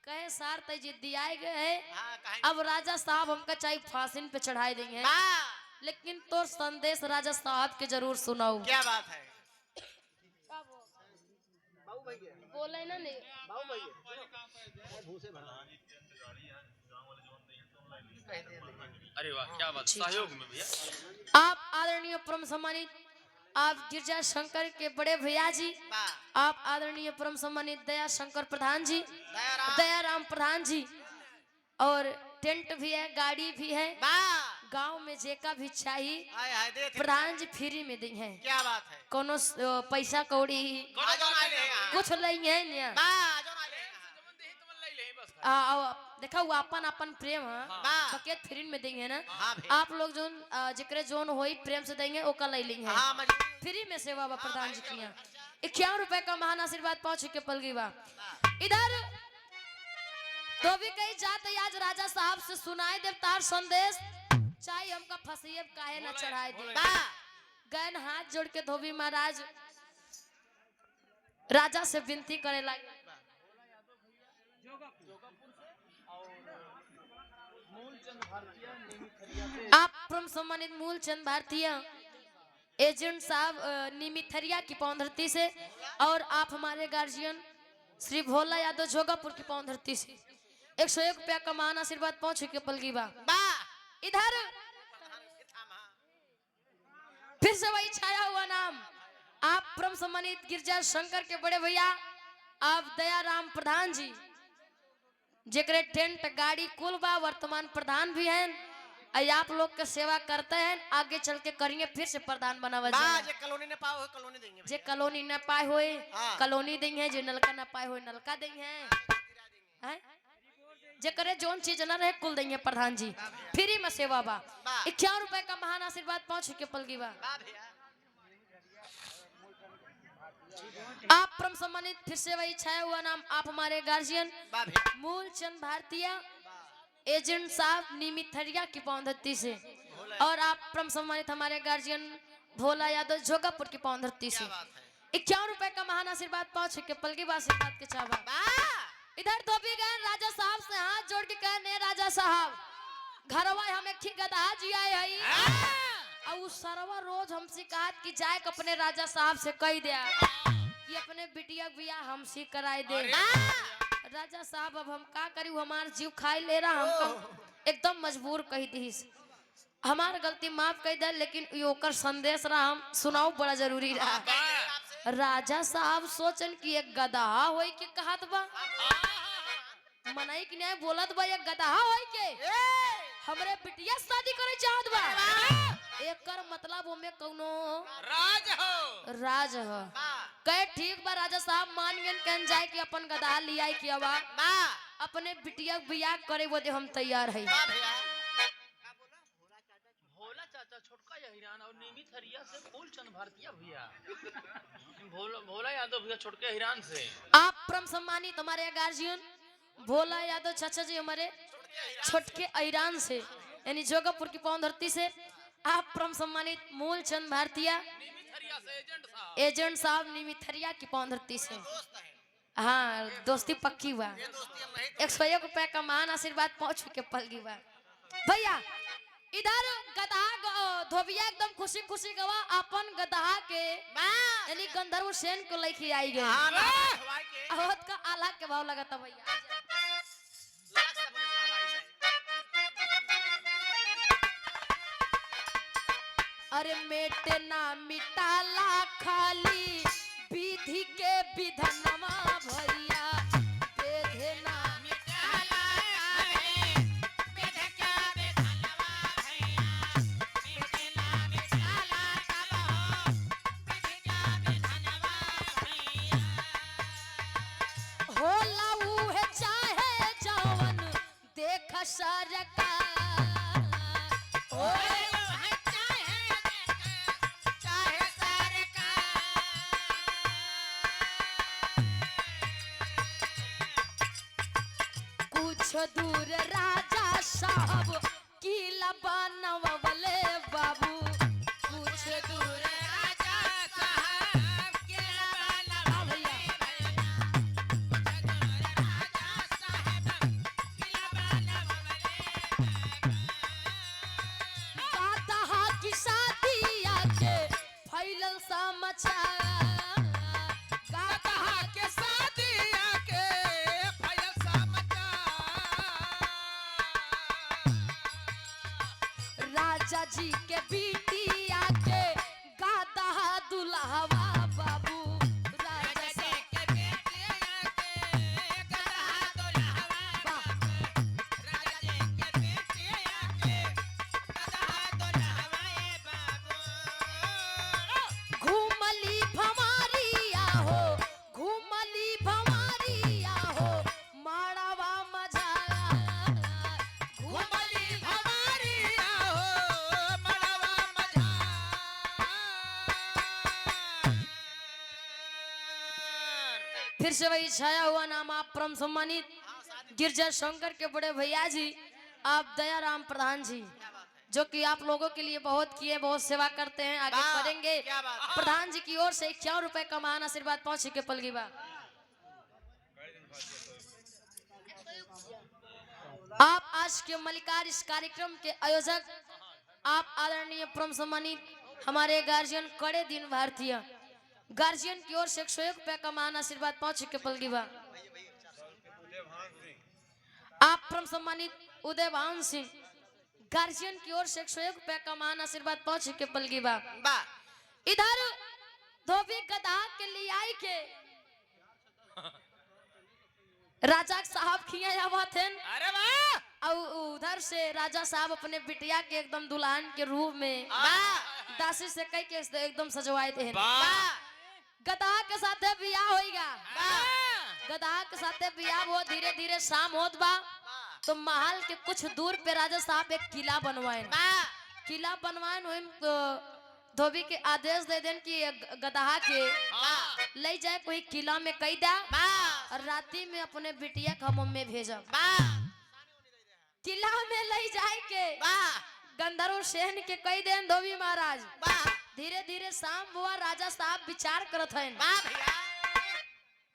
कहे सार तय जिद्दी आए गए है हां कहीं अब राजा साहब हमका चाहे फांसिन पे चढ़ाई देंगे वाह लेकिन तोर संदेश राजा साहब के जरूर सुनाऊ क्या बात है बोले ना नहीं अरे वाह क्या बात सहयोग में भैया आप आदरणीय परम सम्मानित आप गिरजा शंकर के बड़े भैया जी वाह आप आदरणीय परम सम्मानित दया शंकर प्रधान जी दयाराम दयाराम प्रधान जी और टेंट भी है गाड़ी भी है वाह गांव में जेका भी चाहिए आए हाय दे थे। प्रधान जी फ्री में दी हैं क्या बात है? कोनो पैसा कौड़ी आ जाओ ना ले यहाँ। कुछ नहीं है ना बा आ जाओ ना ले यहाँ। जमन देही तमन लई लेही बस देखा वो अपन अपन प्रेम है बा बकेट फ्री में देंगे ना हाँ भाई। आप लोग जो जिक्र जोन होई प्रेम से देंगे ओका ले लेंगे हाँ मजबूरी। फ्री में सेवा बा प्रधान जी की 51 रुपए का महान आशीर्वाद पहुंच चुके पलगी बा इधर तो भी कही जाते आज राजा साहब से सुनाए देवतार संदेश चाहे हमका फसीब काहे न चढ़ाए दे बा गैन हाथ जोड़ के धोबी महाराज राजा से विनती करे लगे आप परम सम्मानित मूलचंद भारतीय एजेंट साहब निमिथरिया की पौंधरती से और आप हमारे गार्जियन श्री भोला यादव जोगापुर की पौंधरती से 101 रुपया का मान आशीर्वाद पहुंच चुके पलगी बा बा इधर फिर से वही छाया हुआ नाम आप परम सम्मानित गिरजा शंकर के बड़े भैया आप दयाराम प्रधान जी जेकरे टेंट गाड़ी कुल बा वर्तमान प्रधान भी हैं और आप लोग के सेवा करते हैं आगे चल के करेंगे फिर से प्रधान बनावा बा जाएगा जे कॉलोनी ने पाओ है कॉलोनी देंगे जे कॉलोनी न पाए होए हाँ। कॉलोनी देंगे जे नलका न पाए होए नलका देंगे हैं जे करे जोन चीज न रहे कुल देंगे प्रधान जी फ्री में सेवा बा 51 रुपए का महान आशीर्वाद पहुंच के पलगी बा बा भैया आप परम सम्मानित फिर से वही छाया हुआ नाम आप हमारे गार्जियन बा भैया मूलचंद भारतीय एजेंट साहब निमिथरिया की पौंधरती से और आप परम सम्मानित हमारे गार्जियन भोला यादव जोगापुर की पौंधरती से 51 रुपए का महान आशीर्वाद पहुंच के पलगी बा आशीर्वाद के चावा बा इधर तो भी गए राजा साहब से हाथ जोड़ के कहने राजा साहब घरवा हम एक गधा जी आए हई और उस सरवा रोज हमसे कहा कि जाए के अपने राजा साहब से कह दिया कि अपने बिटिया बिया हमसे कराए दे राजा साहब अब हम का करी हमार जीव खाई ले रहा हम एकदम मजबूर कह दी हमार गलती माफ कह दे लेकिन योकर संदेश रहा हम सुनाओ बड़ा जरूरी रहा राजा साहब सोचन कि एक गधा होई के कहत बा मनाई कि नहीं बोलत बा एक गधा होई के हमरे बिटिया शादी करे चाहत बा एकर मतलब ओमे कौनो राज हो कहे ठीक बा राजा साहब मान गन कहन जाए कि अपन गधा लियाई कि अब बा अपने बिटिया बियाह करे वो दे हम तैयार है बा भैया भोला चाचा छोटका हिरान और निमित हरिया से फूलचंद भारतीय भैया भोला यादव भैया छोटके हिरान से आप परम सम्मानित हमारे गार्जियन भोला यादव चाचा जी हमारे छोटके ऐरान से यानी जोगापुर की पौंधरती से आप परम सम्मानित मूलचंद भारतीय एजेंट साहब निमिथरिया की पौंधरती से हाँ दोस्ती पक्की हुआ 101 रुपए का महान आशीर्वाद पहुंच के पलगी बा भैया इधर गधा धोबिया एकदम खुशी खुशी गवा अपन गधा के यानी गंधर्व सेन को लेके आई गए हां ना हवाई के आवत का आला के भाव लगाता भैया लाख से बने हवाई से अरे मेटे ना मिटाला खाली विधि के विधनमा भैया बेधे ना मिटाला बेधे क्या बेधनवा भैया बेधे ना मिटाला तब बेधे क्या बेधनवा भैया होला उहे चाहे जवन देख सरकार ओए वह चाहे चाहे सरकार कुछ दूर राजा साहब किला बनवले बाबू कुछ दूर राजा साहब के हाँ भैया गाता की शादिया के फैलल समाचार गाता के शादिया के फैल समाचार राजा जी के बिटिया के गाता दुल्हवा बाबू राजा जी साहब के बेटिया के गधा दुल्हवा वाह। राजा जी के बेटिया के गधा फिर से वही छाया हुआ नाम आप परम सम्मानित गिरजा शंकर के बड़े भैया जी आप दयाराम प्रधान जी, जो कि आप लोगों के लिए बहुत किए, बहुत सेवा करते हैं, आगे बढ़ेंगे। प्रधान जी की ओर से 51 रुपए का महान आशीर्वाद पहुंचे के पलगी बा। आप आज के मलिकार इस कार्यक्रम के आयोजक आप आदरणीय परम सम्मानित हमारे गार्जियन कड़े दिन भारतीय गार्जियन की ओर से 101 रुपए का महान आशीर्वाद पहुंचे के पलगी बा। आप परम सम्मानित उदय भान सिंह गार्जियन की ओर से 101 रुपए का महान आशीर्वाद पहुंचे के पलगी बा। इधर धोबी गधा के लिए आई के राजा साहब खिया जावा थे। अरे वाह, और उधर से राजा साहब अपने बिटिया के एकदम दुल्हन के रूप में दासी से कई के एकदम सजवाए थे। गधा के साथ बियाह होएगा, गधा के साथ बियाह हो धीरे धीरे शाम होत बा तो महल के कुछ दूर पे राजा साहब एक किला बनवाए। किला बनवाए तो धोबी के आदेश दे देन कि गधा के ले जाए कोई किला में कई दा और राती में अपने बिटिया खमम में भेजा। किला में ले जाए के गंधर्व सेन के कई देन धोबी महाराज। धीरे धीरे शाम हुआ, राजा साहब विचार करत हैं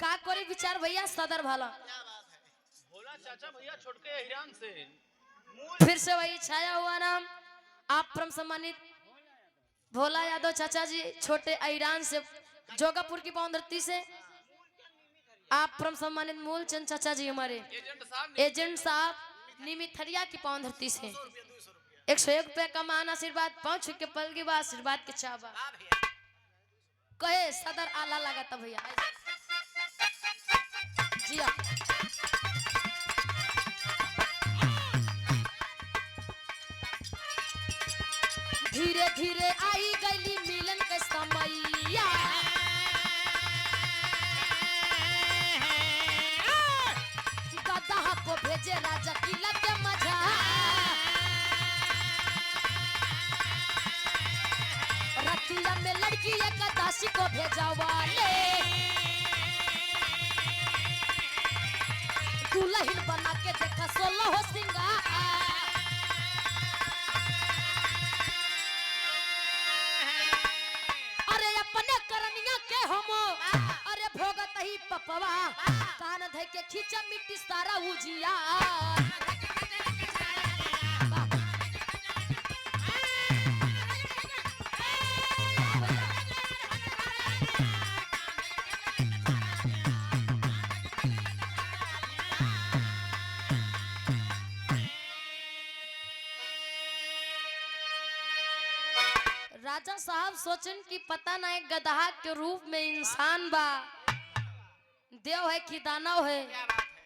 का करी विचार भैया सदर भाला। भोला चाचा भैया छोटके हिरान से फिर से वही छाया हुआ नाम आप परम सम्मानित भोला यादव चाचा जी छोटे ईरान से जोगापुर की पावनधरती से आप परम सम्मानित मूलचंद चाचा जी हमारे एजेंट साहब निमिथरिया की पावनधरती से 101 रुपए का महान आशीर्वाद पहुंच के पल के बाद आशीर्वाद के चाबा कहे सदर आला लगा था भैया जी। धीरे धीरे आई गली मिलन के समैया, गधा को भेजे राजा किला के मजा। रतिया में लड़की एक दासी को भेजा वाले, दुल्हन बना के देखा 16 हो सिंगार। अरे भोगत ही पपवा कान धै के खींचा मिट्टी सारा उजिया। राजा साहब सोचन कि पता ना एक गधा के रूप में इंसान बा, देव है कि दानव है।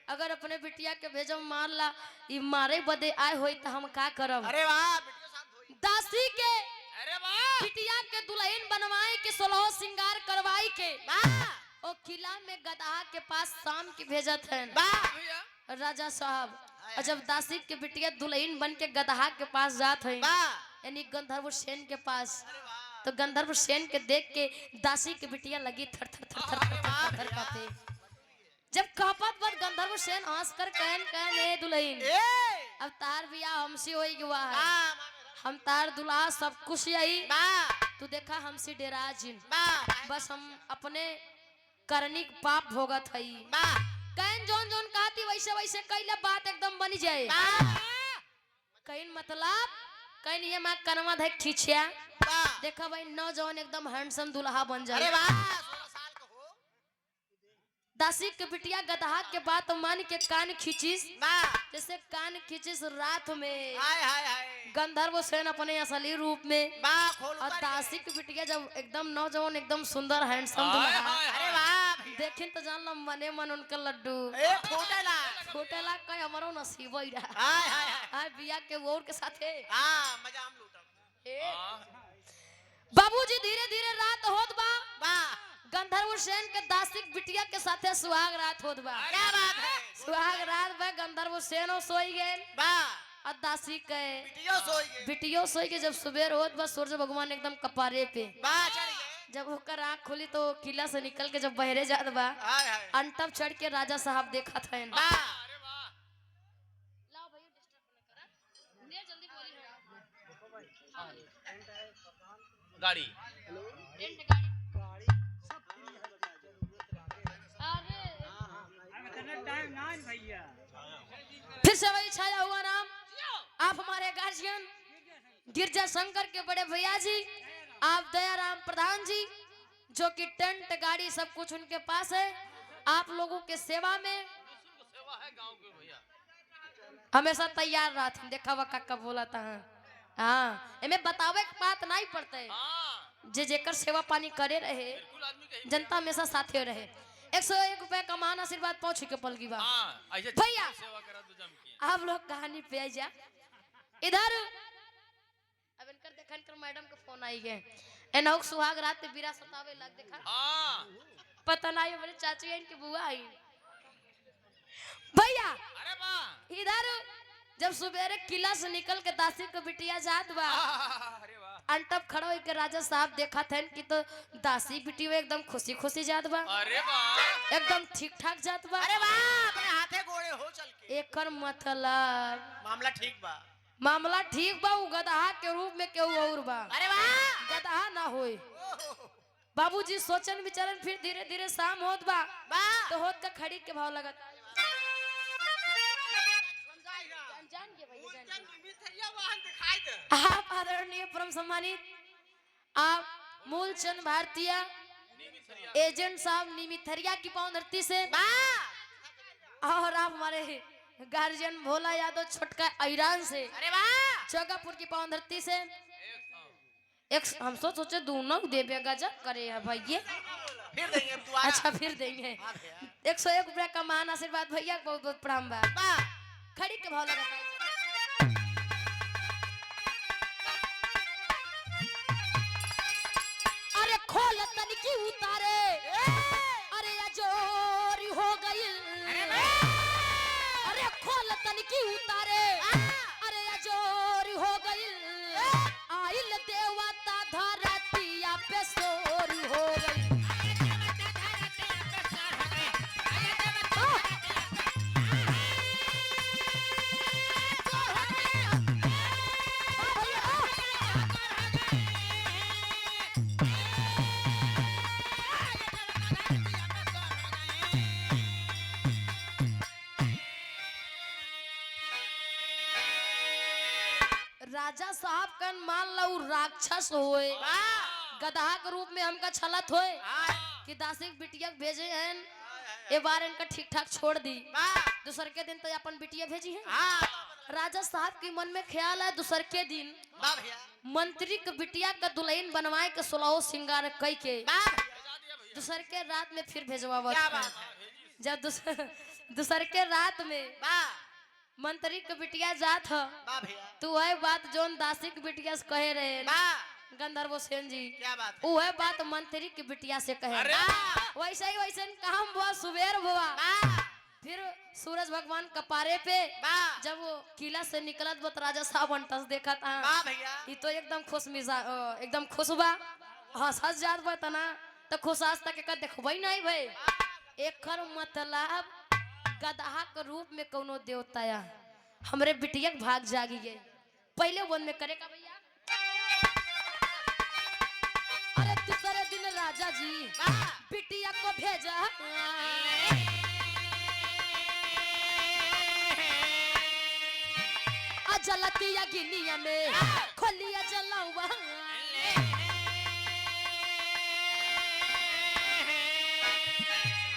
अगर अपने बिटिया के भेजम मार ला ई मारे बदे आए होई तो हम का करब। अरे वाह, दासी के अरे वाह, बिटिया के दुल्हन बनवाई के 16 श्रृंगार करवाई के ओ किला में गधा के पास शाम की भेजत है राजा साहब। और जब दासी के बिटिया दुल्हन बन के गधा के पास जात है यानी गंधर्व सेन के पास, तो गंधर्व सेन के देख के दासी की बिटिया लगी थर थर थर थर थर थर थर कांपे। जब कांपत बद गंधर्व सेन हंस कर कहन ए दुल्हन अब तार बियाह हमसे होई हुआ है, हम तार दुल्हा सब कुछ यही तू देखा हमसे डेरा जिन, बस हम अपने करनी पाप भोगत हई। कहन जोन जोन कहती वैसे वैसे कैले बात एकदम बनी जाए। कहन मतलब कहन ये मां कनवा धै खींचिया देखा भाई नौजवान एकदम हैंडसम दुल्हा बन जाए। दासी के बिटिया गधा के बात मान के कान खींचिस, जैसे कान खींचिस रात में गंधर्व सेन अपने असली रूप में। और दासी की बिटिया जब एकदम नौजवान एकदम सुंदर हैंडसम दुल्हा देखें तो जान लो मने मन उनका लड्डू फूटेला कई हमारो नसीब ही रहा। हां बिया के वोर के साथे मजा हम लूटब। बाबूजी धीरे धीरे रात होत बा गंधर्व सेन के दासी की बिटिया के साथे सुहाग रात होत बा। क्या बात है, सुहाग रात में गंधर्व सेनो सोई गेल और दासी के बिटियो सोई के। जब सुबह होत बा सूरज भगवान एकदम कपारे पे जब होकर आँख खुली तो किला से निकल के जब बहरे जात बा हाय हाय अंटप चढ़ के राजा साहब देखा था वाह अरे वाह लाओ भैया डिस्टर्ब न करा ले जल्दी बोली है गाड़ी टेंट गाड़ी अरे फिर से वही छाया हुआ नाम आप हमारे गार्जियन गिरजा शंकर के बड़े भैया जी आप दयाराम प्रधान जी जो कि टेंट गाड़ी सब कुछ उनके पास है आप लोगों के सेवा में सेवा है गांव के भैया हमेशा तैयार रहते देखा हुआ काका बोला था हाँ एमे बतावे के बात नहीं पड़ते हां जे जेकर सेवा पानी करे रहे बिल्कुल आदमी कहीं जनता हमेशा साथे रहे 101 रुपए का मान आशीर्वाद पहुंच के पल की बात हां ऐसे भैया। सेवा करा तू जम के आप लोग कहानी पे आ जा इधर अब इनकर देखन कर मैडम का फोन आई गए एनौक सुहाग रात पे बीरा सतावे लग देखा हां पता नहीं हमारे चाची है इनकी बुआ आई भैया अरे वाह इधर जब सुबेरे किला से निकल के दासी को बिटिया जात बा अरे वाह अंटप खड़ा होकर राजा साहब देखा थे कि तो दासी बिटिया एकदम खुशी खुशी जात बा अरे वाह एकदम ठीक ठाक जात बा अरे वाह अपने हाथे गोड़े हो चल के एकर मतलब मामला ठीक बा मामला ठीक बा उ गदहा के रूप में केहू और बा अरे वाह गदहा ना होए बाबूजी सोचन विचारन फिर धीरे धीरे शाम होत बा वाह तो होत का खड़ी के भाव लगत जान के भैया जान के। मिथरिया वाहन दिखाई दे आप आदरणीय परम सम्मानित आप मूलचंद भारतीय एजेंट साहब निमिथरिया की पावनधरती से और आप हमारे गार्जियन भोला यादव छोटका ईरान से अरे वाह चौकापुर की पावनधरती से एक हम सोचे दोनों देवे गजब करे है भैया फिर देंगे दोबारा अच्छा फिर देंगे हाँ भैया 101 रुपया का मान आशीर्वाद भैया को बहुत बहुत प्रणाम बा वाह खड़ी के भाव लगा अरे खोल तनिकी उतारे अरे या जोरी हो गई अरे खोल तनिकी उतारे अरे या जोरी हो गई आइल देवता धरतिया पे सोरी हो गई राजा साहब कन मान लो राक्षस होए गधा के रूप में हमका छलत होए कि दासिक बिटिया भेजे हैं ए बार इनका ठीक ठाक छोड़ दी दूसर के दिन तो अपन बिटिया भेजी है राजा साहब के मन में ख्याल है दूसर के दिन वाह भैया मंत्री के बिटिया का दुल्हन बनवाए के 16 सिंगार कई के दूसर के रात में फिर भेजवा क्या बात जब दूसर के रात में वाह मंत्री के बिटिया जात ह वाह भैया तू वह बात जोन दासी के बिटिया से कहे रहे वाह गंधर्व सेन जी क्या बात वह बात मंत्री की बिटिया से कहे वैसे ही वैसे काम हुआ सुबेर हुआ वाह फिर सूरज भगवान कपारे पे वाह जब वो किला से निकलत बत राजा साहब अंटस देखा था वाह भैया ये तो एकदम खुश मिजा एकदम खुश बा हंस जात बा तना तो खुश आज तक का देखबई नहीं भाई एकर मतलब गदहा के रूप में कोनो देवता या हमरे बिटिया के भाग जागी गए पहले वन में करेगा भैया अरे दूसरे दिन राजा जी बिटिया को भेजा जलतिया गिनिया में खोलिया जलावा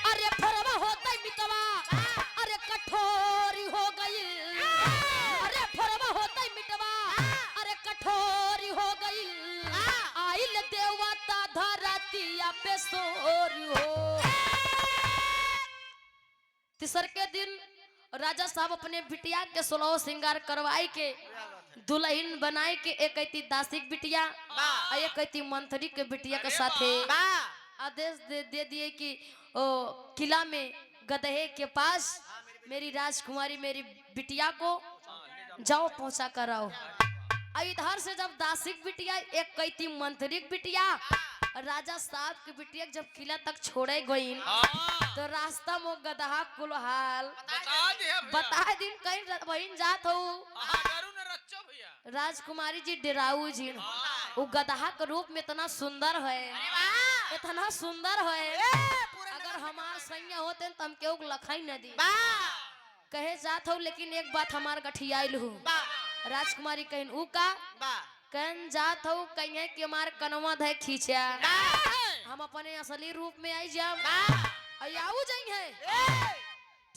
अरे फरवा होता मिटवा अरे कठोरी हो गई अरे फरवा होता मिटवा अरे कठोरी हो गई आइल देवता धरतिया पे सोरी हो तीसर के दिन राजा साहब अपने बिटिया के 16 सिंगार करवाई के दुल्हन बनाई के एक ऐती दासिक बिटिया और एक ऐती मंत्री के बिटिया के साथे आदेश दे दिए कि ओ किला में गधे के पास मेरी राजकुमारी मेरी बिटिया को जाओ पहुंचा कर आओ। इधर से जब दासिक बिटिया एक कैती मंत्री बिटिया राजा साहब के बिटिया जब किला तक छोड़े गईन तो रास्ता में गदहा कुल हाल बता दे भैया बता दिन कहीं बहन जात हो डरू न रच्चो भैया राजकुमारी जी डेराऊ जी वो गदहा के रूप में इतना सुंदर है इतना सुंदर है अगर हमार सैया होते तो हम केहू के लखाई न दी कहे जात हो लेकिन एक बात हमार गठियाइल हूँ राजकुमारी कहन ऊ का कहन जात हो कहीं कि हमार कनवा है खींचा हम अपने असली रूप में आई जाम आऊ जाई है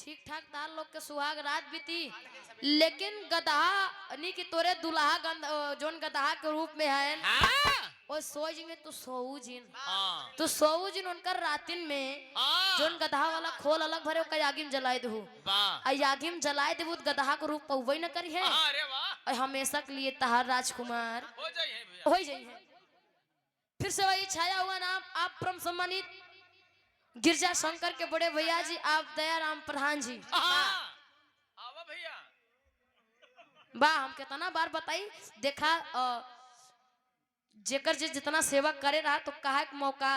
ठीक ठाक तार लोग के सुहाग रात बीती लेकिन गदहा नी की तोरे दुल्हा जोन गदहा के रूप में है और सोई जिन तो सोऊ जिन उनकर रातिन में जोन गदहा वाला खोल अलग भरे ओकर आगिम जलाए दहु आगिम जलाए देबू गदहा के रूप पउबई न करी है अरे वाह और हमेशा के लिए तहार राजकुमार हो जाई है भैया हो जाई है फिर से वही छाया हुआ नाम आप परम सम्मानित गिरजा शंकर के बड़े भैया जी आप दयाराम प्रधान जी आवा भैया वाह हम कितना बार बताई देखा जेकर जे जितना सेवा करे रहा तो कहा के मौका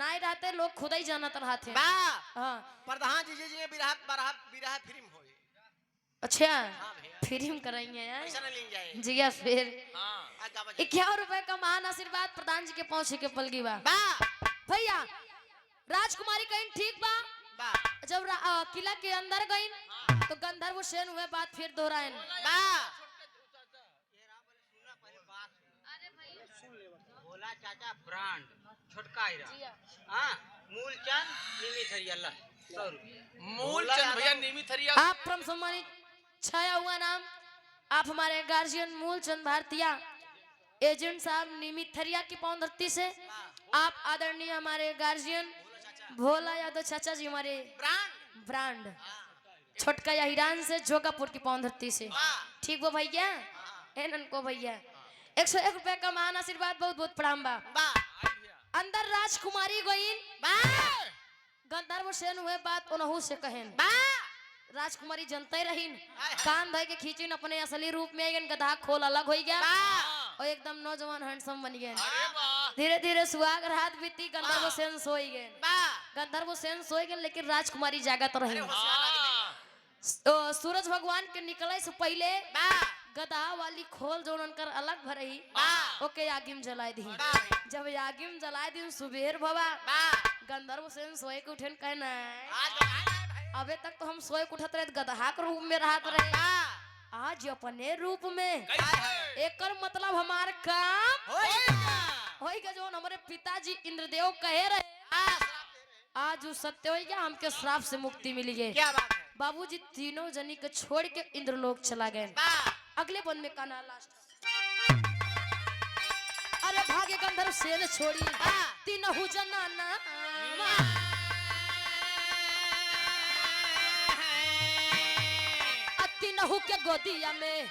नहीं रहते लोग खुद ही जानत रहते हाँ प्रधान जी जी बिरहा बिरहा फिल्म होई अच्छा भैया फिल्म कराएंगे यार ऐसा न ले जाए जी या फिर हां 51 रुपए का महान आशीर्वाद प्रधान जी के पहुंचे के पलगी बा भैया राजकुमारी कहीं ठीक बा जब किला के अंदर गई तो गंधर्व सेन हुए बात फिर दोहराए भोला चाचा ब्रांड छोटका हीरा हां मूलचंद निमित हरियाला 100 रुपया मूलचंद भैया निमित हरिया आप परम सम्मानित छाया हुआ नाम आप हमारे गार्जियन मूलचंद भारतीय एजेंट साहब निमित थरिया की पावन धरती से आप आदरणीय हमारे गार्जियन भोला यादव चाचा जी हमारे ब्रांड छोटका या हिरान से जोगापुर की पावन धरती से ठीक वो भैया एनन को भैया 101 रुपए का महान आशीर्वाद बहुत बहुत प्रणाम बा अंदर राजकुमारी गईन गंधर्व सेन हुए बात उनहु से कहन राजकुमारी जनते रहीन कान धय के खींचिन अपने असली रूप में आइगन गधा खोल अलग हो गया और एकदम नौजवान हैंडसम बन गए धीरे धीरे सुहाग रात बीती गंधर्व सेन सोई गए गंधर्व सेन सोई गए लेकिन राजकुमारी जागत रही सूरज भगवान के निकले से पहले गधा वाली खोल जो उनकर अलग भरही ओके आगिम जलाए दी जब आगिम जलाए दी सुबेर भवा गंधर्व सेन सोए के उठन कहना अबे तक तो हम सोए उठत रहे गधा के रूप में रहत रहे आज अपने रूप में एकर मतलब हमार काम होइगा जो हमारे पिताजी इंद्रदेव कहे रहे आज उस सत्य हो गया हमके श्राप से मुक्ति मिली गई क्या बात है बाबूजी तीनों जनी को छोड़ के इंद्रलोक चला गए अगले बन में काना लास्ट अरे भागे गंधर्व सेन छोड़ी तीनों जनाना तीनों के गोदिया में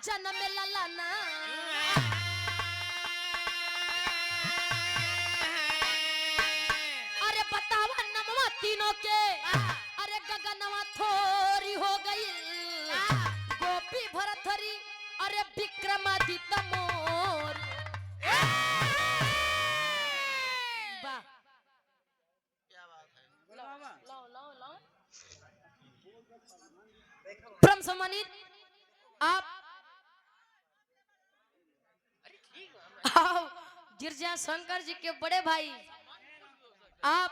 जन्म ललाना अरे बतावा नमवा तीनों के अरे गगनवा थोरी हो गई गोपी भरथरी अरे विक्रमादित्य मोर वाह क्या बात है लो परम सम्मानित आप गिरजा शंकर जी के बड़े भाई आप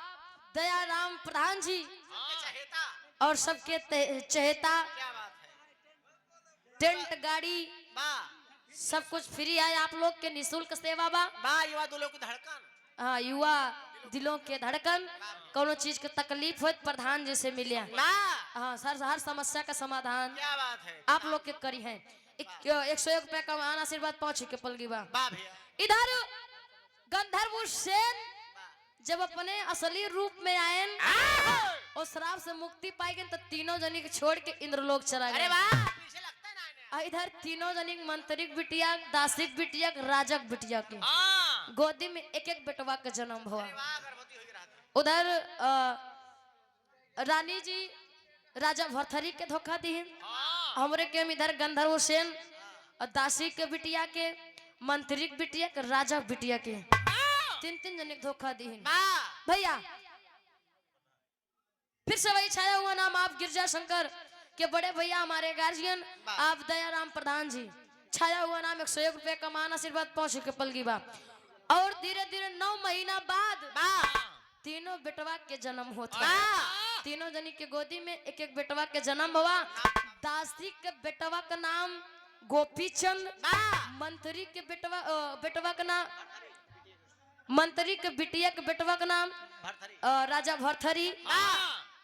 दयाराम प्रधान जी चहेता और सबके चहेता क्या बात है टेंट गाड़ी सब कुछ फ्री है आप लोग के निशुल्क सेवा बा युवा दो लोग की धड़कन हाँ युवा दिलों के धड़कन कोनो चीज के तकलीफ हो प्रधान जी से मिले हाँ सर हर समस्या का समाधान क्या बात है आप लोग के करी है 101 रुपए का महान आशीर्वाद पहुंचे के पलगी बा भैया इधर गंधर्व सेन जब अपने असली रूप में आए और श्राप से मुक्ति पाई गए तो तीनों जनी के छोड़ के इंद्रलोक चला गए पीछे लगता है ना इधर तीनों जनी मंत्रिक बिटिया दासिक बिटिया राजक बिटिया के गोदी में एक एक बेटवा का जन्म हुआ गर्भवती हुई रात उधर रानी जी राजा भरथरी के धोखा दी हमरे के इधर गंधर्व सेन और दासी के बिटिया के मंत्रिक बिटिया के राजा बिटिया के तीन जने के धोखा दी बा भैया। फिर से वही छाया हुआ नाम आप गिरजा शंकर के बड़े भैया हमारे गार्जियन आप दयाराम प्रधान जी। छाया हुआ नाम 101 रुपए का मान आशीर्वाद पहुंच के पलगी बा। और धीरे धीरे 9 महीना बाद बा तीनों बेटवा के जन्म होता। तीनों जनी के गोदी में एक एक बेटवा के जन्म हुआ। दासी के बेटवा का नाम गोपीचंद, मंत्री के बेटवा का नाम मंत्री के बिटिया के बेटवा का नाम भरथरी राजा भरथरी,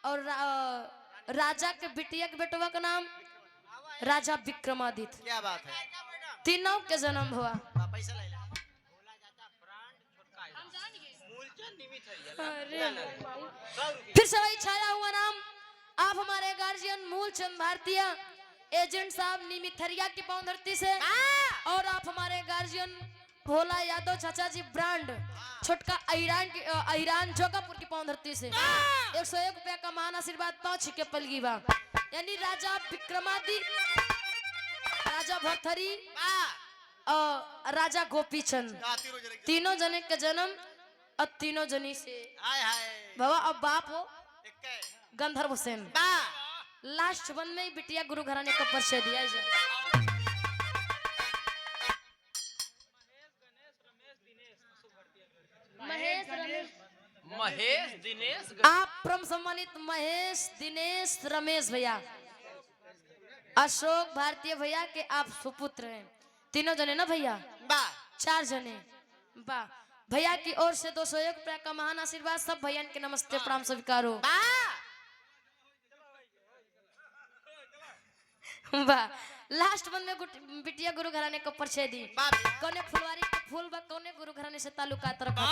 और राजा के बिटिया के बेटवा का नाम राजा विक्रमादित्य। क्या बात है तीनों के जन्म हुआ। बा पैसा ले ला फिर से वही छाया हुआ नाम आप हमारे गार्जियन मूलचंद भारतीय एजेंट साहब निमिथरिया की पावनधरती से। और आप हमारे गार्जियन भोला यादव चाचा जी ब्रांड छोटका अहिरान जोगापुर की पावनधरती से 101 रुपया का मान आशीर्वाद पहुंच के पलगी बा। यानी राजा विक्रमादित्य, राजा भरथरी और राजा गोपीचंद तीनों जने के जन्म और तीनों जनी से हाय हाय बाबा। अब बाप हो इक्के गंधर्व हुसैन। बा लास्ट वन में ही बिटिया गुरु घराने का परिचय दिया है। महेश दिनेश आप परम सम्मानित महेश दिनेश रमेश भैया अशोक भारतीय भैया के आप सुपुत्र हैं। तीनों जने ना भैया, बा 4 जने बा। भैया की ओर से 201 रुपया का महान आशीर्वाद सब भैया के नमस्ते प्रणाम स्वीकारो। बा वाह। लास्ट वन में बिटिया गुरु घराने को परिचय दी। बा कौने फुलवारी का फूल बा, कौने गुरु घराने से ताल्लुकात रखा।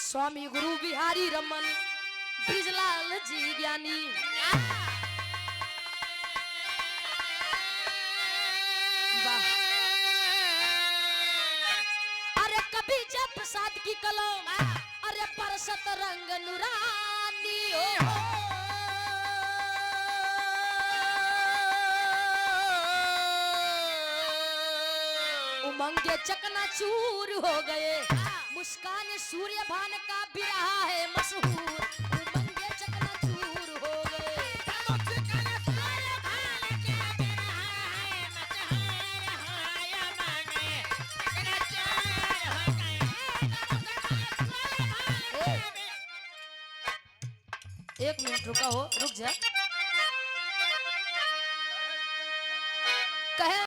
स्वामी गुरु बिहारी रमन ब्रिजलाल जी ज्ञानी। वाह। अरे कभी जब प्रसाद की कलम अरे परसत रंग नुरानी हो। उमंगे चकनाचूर हो गए, मुस्कान सूर्य भान का भी रहा है मशहूर। उमंगे चकनाचूर हो गए। एक मिनट रुका हो, रुक जा। कहे